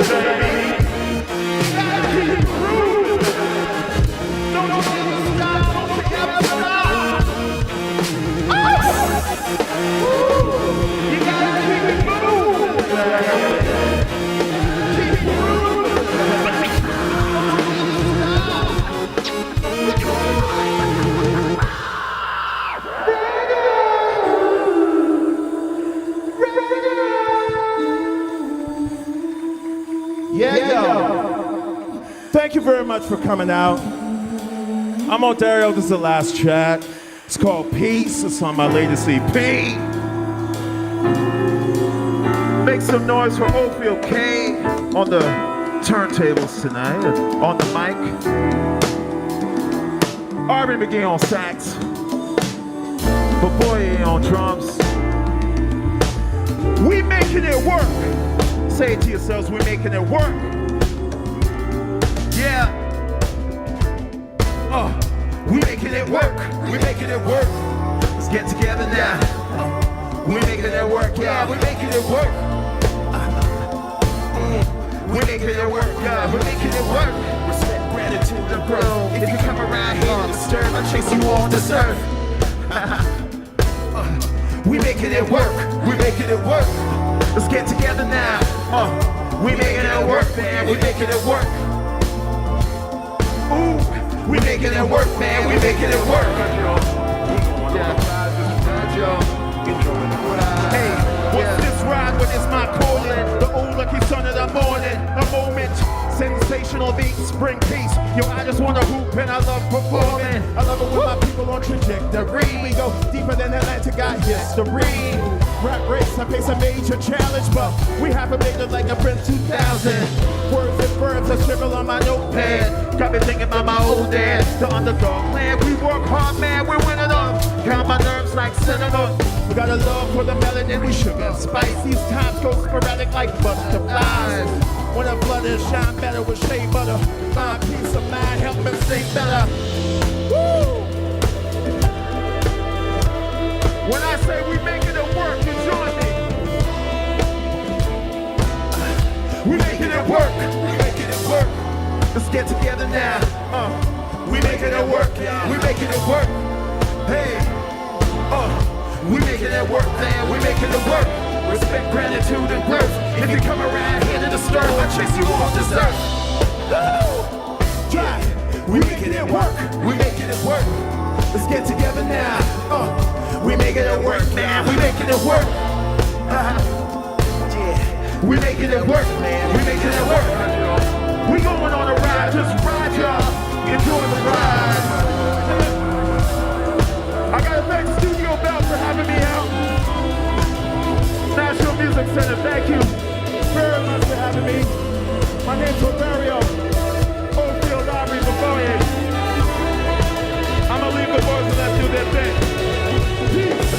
[SPEAKER 8] baby. Gotta keep it grooving. Don't you ever stop, don't you ever stop. You gotta keep it moving. Keep it moving. Yeah, yo. Thank you very much for coming out. I'm Odario. This is the last track. It's called Peace. It's on my latest EP. Make some noise for Ophel K on the turntables tonight. And on the mic. Arvin McGee on sax. But boy, he on drums. We making it work. Say it to yourselves, we're making it work. Yeah. We making it work. We making it work. Let's get together now. We making it work, yeah. We making it work. We making it work, yeah. We making it work. Respect, gratitude, and growth. If you come around here and disturb, I chase you on the surf. We making it work. We making it work. Let's get together now. We making it work, man. We making it work. Ooh, we making it work, man. We making it work. Hey, what's this ride when it's my calling? The old lucky son of the morning. A moment, sensational beat, spring peace. Yo, I just wanna hoop and I love performing. I love it when my people on trajectory. We go deeper than Atlantic, got history. Rap race, I face a major challenge, but we haven't made it like a Prince 2000. Words and verbs, I scribble on my notepad. Got me thinking about my old dad, the underdog plan. We work hard, man, we're winning up. Count my nerves like cinnamon. We got a love for the melanin, we sugar and spice. These times go sporadic like butterflies. When the blood is shine better with shea butter. My peace of mind, help me sing better. Woo! When I say we making it work, you join me. We making it work. We making it work. Let's get together now. We making it work. We making it work. Hey. We making it work, man. We making it work. Respect, gratitude, and growth. If you come around here to disturb, I chase you off this earth. Drive. We making it work. We making it work. Let's get together now. We making it work, man. We making it work. Yeah. We making it work, man. We making it work. We going on a ride. Just ride, y'all. Enjoy the ride. I gotta thank Studio Bell for having me out. National Music Center, thank you very much for having me. My name's Odario. Ophel Library before you. I'm gonna leave the boys and let do their thing. Peace.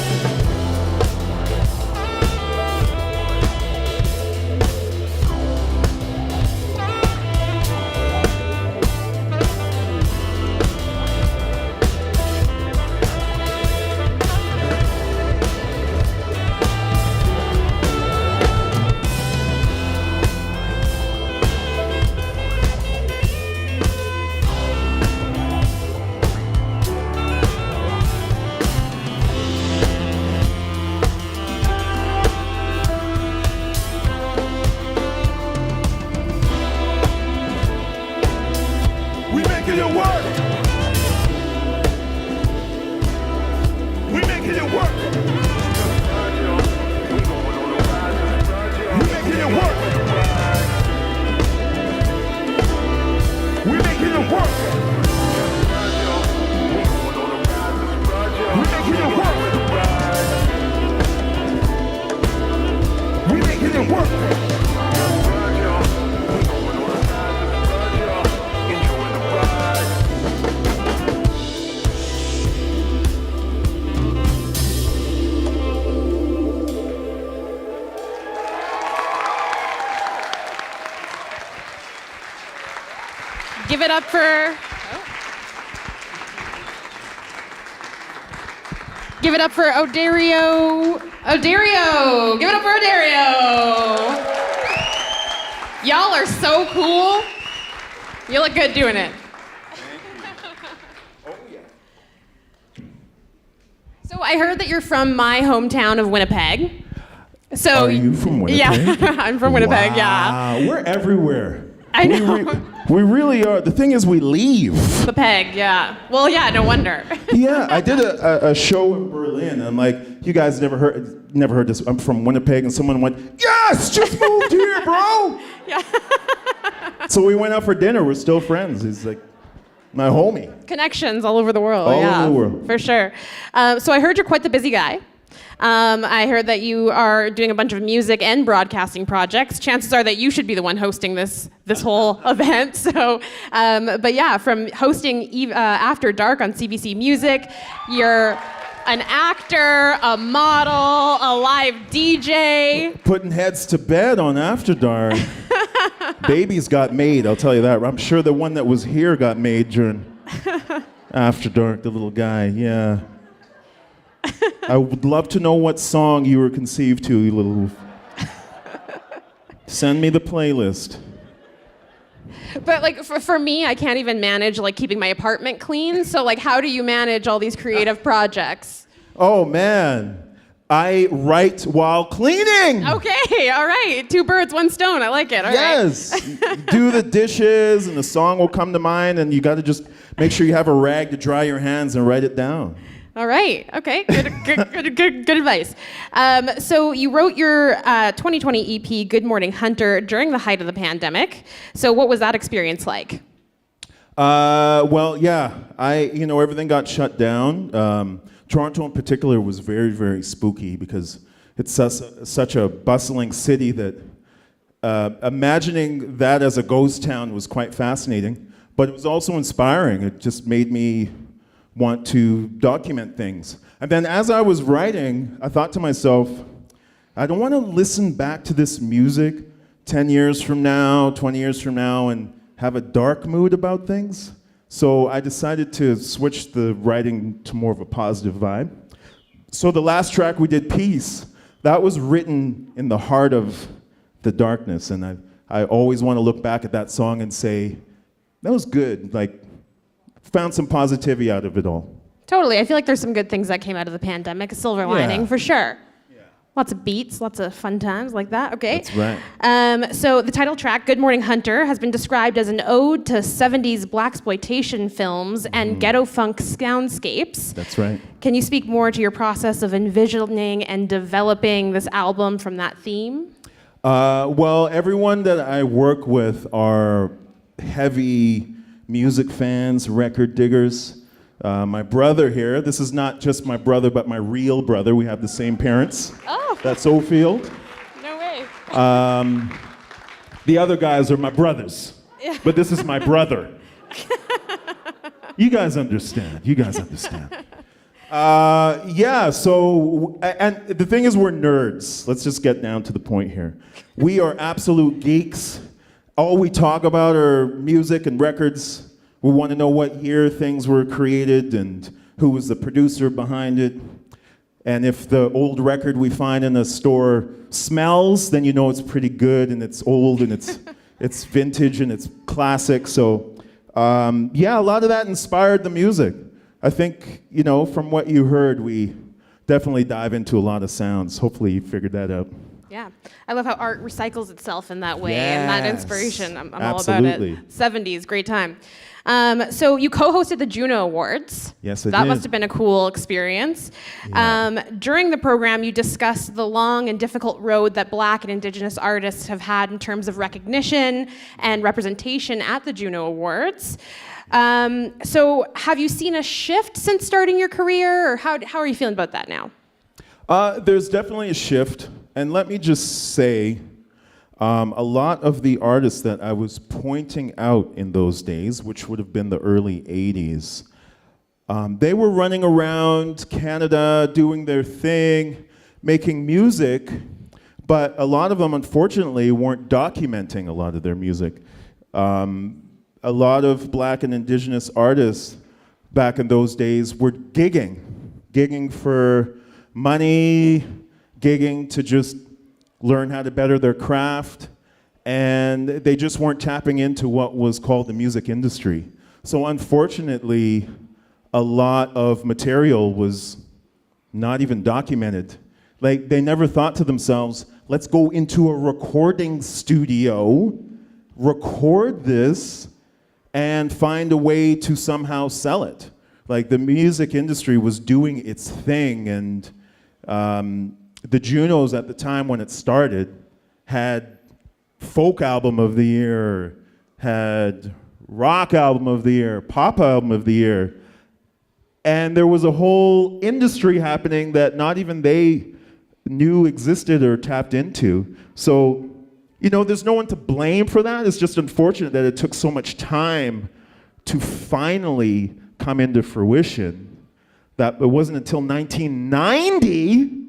[SPEAKER 1] Give it up for... Give it up for Odario. Odario! Give it up for Odario! Y'all are so cool. You look good doing it.
[SPEAKER 7] Oh, yeah.
[SPEAKER 1] So I heard that you're from my hometown of Winnipeg. So
[SPEAKER 7] Are you from Winnipeg?
[SPEAKER 1] Yeah, I'm from Winnipeg, yeah.
[SPEAKER 7] We're everywhere.
[SPEAKER 1] I know.
[SPEAKER 7] We really are. The thing is, we leave.
[SPEAKER 1] The peg, yeah. Well, yeah, no wonder.
[SPEAKER 7] Yeah, I did a show in Berlin. I'm like, you guys never heard this. I'm from Winnipeg, and someone went, yes, just moved here, bro.
[SPEAKER 1] Yeah.
[SPEAKER 7] So we went out for dinner. We're still friends. He's like my homie.
[SPEAKER 1] Connections all over the world.
[SPEAKER 7] All
[SPEAKER 1] yeah,
[SPEAKER 7] over the world.
[SPEAKER 1] For sure. So I heard you're quite the busy guy. I heard that you are doing a bunch of music and broadcasting projects. Chances are that you should be the one hosting this whole event. So, but yeah, from hosting After Dark on CBC Music, you're an actor, a model, a live DJ.
[SPEAKER 7] Putting heads to bed on After Dark. Babies got made, I'll tell you that. I'm sure the one that was here got made during After Dark, the little guy, yeah. I would love to know what song you were conceived to, you little... Send me the playlist.
[SPEAKER 1] But like for me, I can't even manage like keeping my apartment clean. So like, how do you manage all these creative projects?
[SPEAKER 7] Oh man, I write while cleaning.
[SPEAKER 1] Okay, all right. 2 birds, 1 stone. I like it. All right.
[SPEAKER 7] Yes. Do the dishes and the song will come to mind, and you got to just make sure you have a rag to dry your hands and write it down.
[SPEAKER 1] All right. Okay. Good advice. So you wrote your 2020 EP, Good Morning Hunter, during the height of the pandemic. So what was that experience like?
[SPEAKER 7] Well, yeah. Everything got shut down. Toronto in particular was very, very spooky because it's such a bustling city that imagining that as a ghost town was quite fascinating, but it was also inspiring. It just made me want to document things. And then as I was writing, I thought to myself, I don't want to listen back to this music 10 years from now, 20 years from now, and have a dark mood about things. So I decided to switch the writing to more of a positive vibe. So the last track we did, Peace, that was written in the heart of the darkness. And I always want to look back at that song and say, that was good. Like, found some positivity out of it all.
[SPEAKER 1] Totally. I feel like there's some good things that came out of the pandemic, a silver lining for sure. Yeah. Lots of beats, lots of fun times like that. Okay.
[SPEAKER 7] That's right.
[SPEAKER 1] So the title track, Good Morning Hunter, has been described as an ode to 70s blaxploitation films and ghetto funk soundscapes.
[SPEAKER 7] That's right.
[SPEAKER 1] Can you speak more to your process of envisioning and developing this album from that theme?
[SPEAKER 7] Well, everyone that I work with are heavy music fans, record diggers. My brother here, this is not just my brother, but my real brother. We have the same parents.
[SPEAKER 1] Oh.
[SPEAKER 7] That's Ofield.
[SPEAKER 1] No way.
[SPEAKER 7] The other guys are my brothers.
[SPEAKER 1] Yeah.
[SPEAKER 7] But this is my brother. You guys understand. And the thing is, we're nerds. Let's just get down to the point here. We are absolute geeks. All we talk about are music and records. We want to know what year things were created and who was the producer behind it. And if the old record we find in a store smells, then you know it's pretty good and it's old and it's vintage and it's classic. So a lot of that inspired the music. I think, from what you heard, we definitely dive into a lot of sounds. Hopefully you figured that out.
[SPEAKER 1] Yeah. I love how art recycles itself in that way and that inspiration. I'm
[SPEAKER 7] absolutely.
[SPEAKER 1] all about it. 70s, great time. So you co-hosted the Juno Awards.
[SPEAKER 7] Yes, I did.
[SPEAKER 1] That must have been a cool experience.
[SPEAKER 7] Yeah.
[SPEAKER 1] During the program, you discussed the long and difficult road that Black and Indigenous artists have had in terms of recognition and representation at the Juno Awards. So have you seen a shift since starting your career, or how are you feeling about that now?
[SPEAKER 7] There's definitely a shift. And let me just say, a lot of the artists that I was pointing out in those days, which would have been the early 80s, they were running around Canada, doing their thing, making music, but a lot of them, unfortunately, weren't documenting a lot of their music. A lot of Black and Indigenous artists back in those days were gigging for money, gigging to just learn how to better their craft, and they just weren't tapping into what was called the music industry. So unfortunately, a lot of material was not even documented. Like, they never thought to themselves, let's go into a recording studio, record this, and find a way to somehow sell it. Like, the music industry was doing its thing, and the Junos at the time when it started had folk album of the year, had rock album of the year, pop album of the year, and there was a whole industry happening that not even they knew existed or tapped into. So, you know, there's no one to blame for that. It's just unfortunate that it took so much time to finally come into fruition, that it wasn't until 1990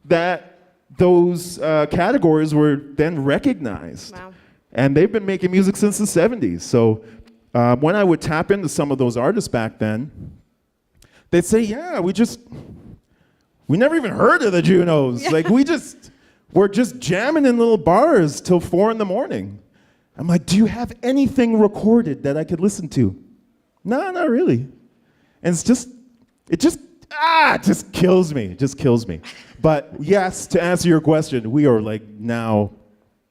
[SPEAKER 7] that those categories were then recognized.
[SPEAKER 1] Wow.
[SPEAKER 7] And they've been making music since the 70s. So when I would tap into some of those artists back then, they'd say, yeah, we never even heard of the Junos. Yeah. Like, we're just jamming in little bars till 4 a.m. I'm like, do you have anything recorded that I could listen to? No, not really. And it just kills me. It just kills me. But yes, to answer your question, we are like now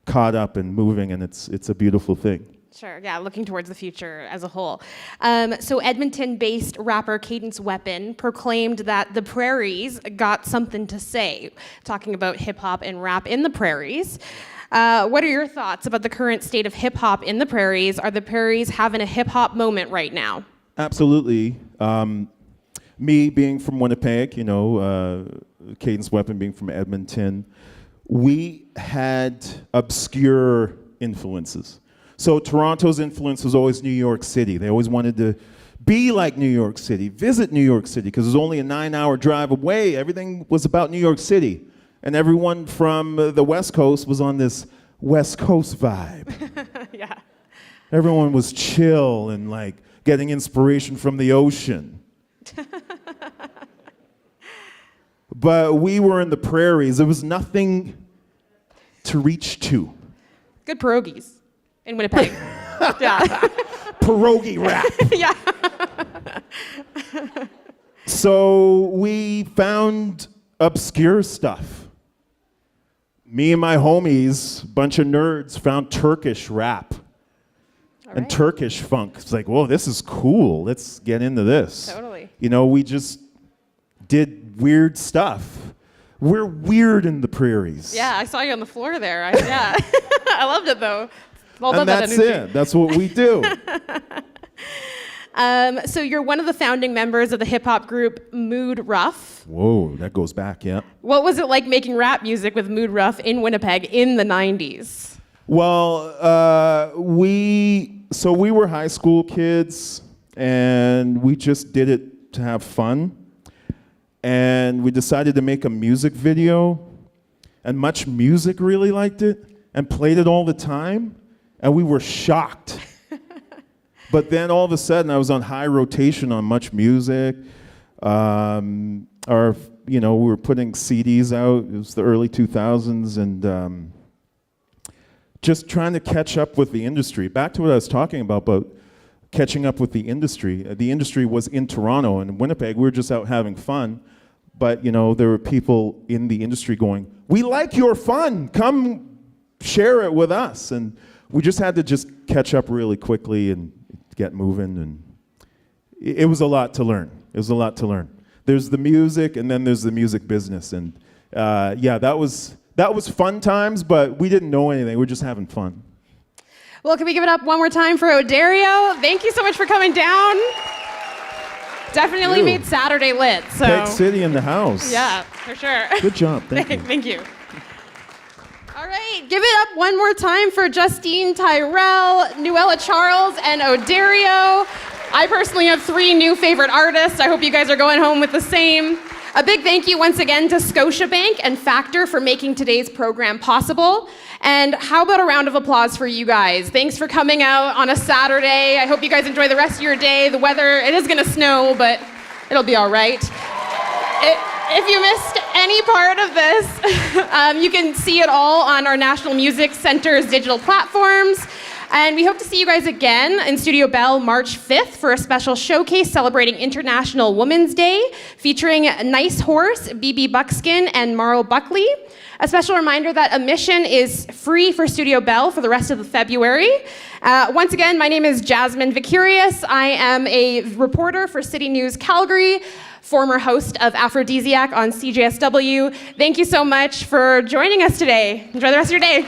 [SPEAKER 7] caught up and moving, and it's a beautiful thing.
[SPEAKER 1] Sure, yeah, looking towards the future as a whole. So Edmonton-based rapper Cadence Weapon proclaimed that the prairies got something to say, talking about hip-hop and rap in the prairies. What are your thoughts about the current state of hip-hop in the prairies? Are the prairies having a hip-hop moment right now?
[SPEAKER 7] Absolutely. Me being from Winnipeg, you know, Cadence Weapon being from Edmonton, we had obscure influences. So Toronto's influence was always New York City. They always wanted to be like New York City, visit New York City, because it was only a 9-hour drive away. Everything was about New York City. And everyone from the West Coast was on this West Coast vibe.
[SPEAKER 1] Yeah.
[SPEAKER 7] Everyone was chill and like getting inspiration from the ocean. But we were in the prairies. There was nothing to reach to.
[SPEAKER 1] Good pierogies in Winnipeg. Yeah.
[SPEAKER 7] Pierogi rap.
[SPEAKER 1] Yeah.
[SPEAKER 7] So we found obscure stuff. Me and my homies, bunch of nerds, found Turkish rap and Turkish funk. It's like, whoa, this is cool. Let's get into this.
[SPEAKER 1] Totally.
[SPEAKER 7] You know, we just did weird stuff. We're weird in the prairies.
[SPEAKER 1] Yeah, I saw you on the floor there. Yeah. I loved it, though. Well done,
[SPEAKER 7] and that's it. That's what we do.
[SPEAKER 1] So you're one of the founding members of the hip-hop group Mood Rough.
[SPEAKER 7] Whoa, that goes back, yeah.
[SPEAKER 1] What was it like making rap music with Mood Rough in Winnipeg in the 90s?
[SPEAKER 7] Well, we were high school kids, and we just did it to have fun. And we decided to make a music video, and Much Music really liked it and played it all the time, and we were shocked. But then all of a sudden, I was on high rotation on Much Music. We were putting CDs out. It was the early 2000s, and just trying to catch up with the industry. Back to what I was talking about catching up with the industry. The industry was in Toronto, and in Winnipeg, we were just out having fun. But, you know, there were people in the industry going, we like your fun. Come share it with us. And we just had to just catch up really quickly and get moving. And it was a lot to learn. It was a lot to learn. There's the music, and then there's the music business. And that was fun times, but we didn't know anything. We were just having fun.
[SPEAKER 1] Well, can we give it up one more time for Odario? Thank you so much for coming down. Definitely made Saturday lit. So.
[SPEAKER 7] Peg City in the house.
[SPEAKER 1] Yeah, for sure.
[SPEAKER 7] Good job. Thank you.
[SPEAKER 1] Thank you. All right, give it up one more time for Justine Tyrell, Nuela Charles, and Odario. I personally have 3 new favorite artists. I hope you guys are going home with the same. A big thank you once again to Scotiabank and Factor for making today's program possible. And how about a round of applause for you guys? Thanks for coming out on a Saturday. I hope you guys enjoy the rest of your day. The weather, it is gonna snow, but it'll be all right. If you missed any part of this, you can see it all on our National Music Center's digital platforms. And we hope to see you guys again in Studio Bell March 5th for a special showcase celebrating International Women's Day, featuring Nice Horse, BB Buckskin, and Marl Buckley. A special reminder that admission is free for Studio Bell for the rest of February. Once again, my name is Jasmine Vickaryous. I am a reporter for CityNews Calgary, former host of Afro-Desiac on CJSW. Thank you so much for joining us today. Enjoy the rest of your day.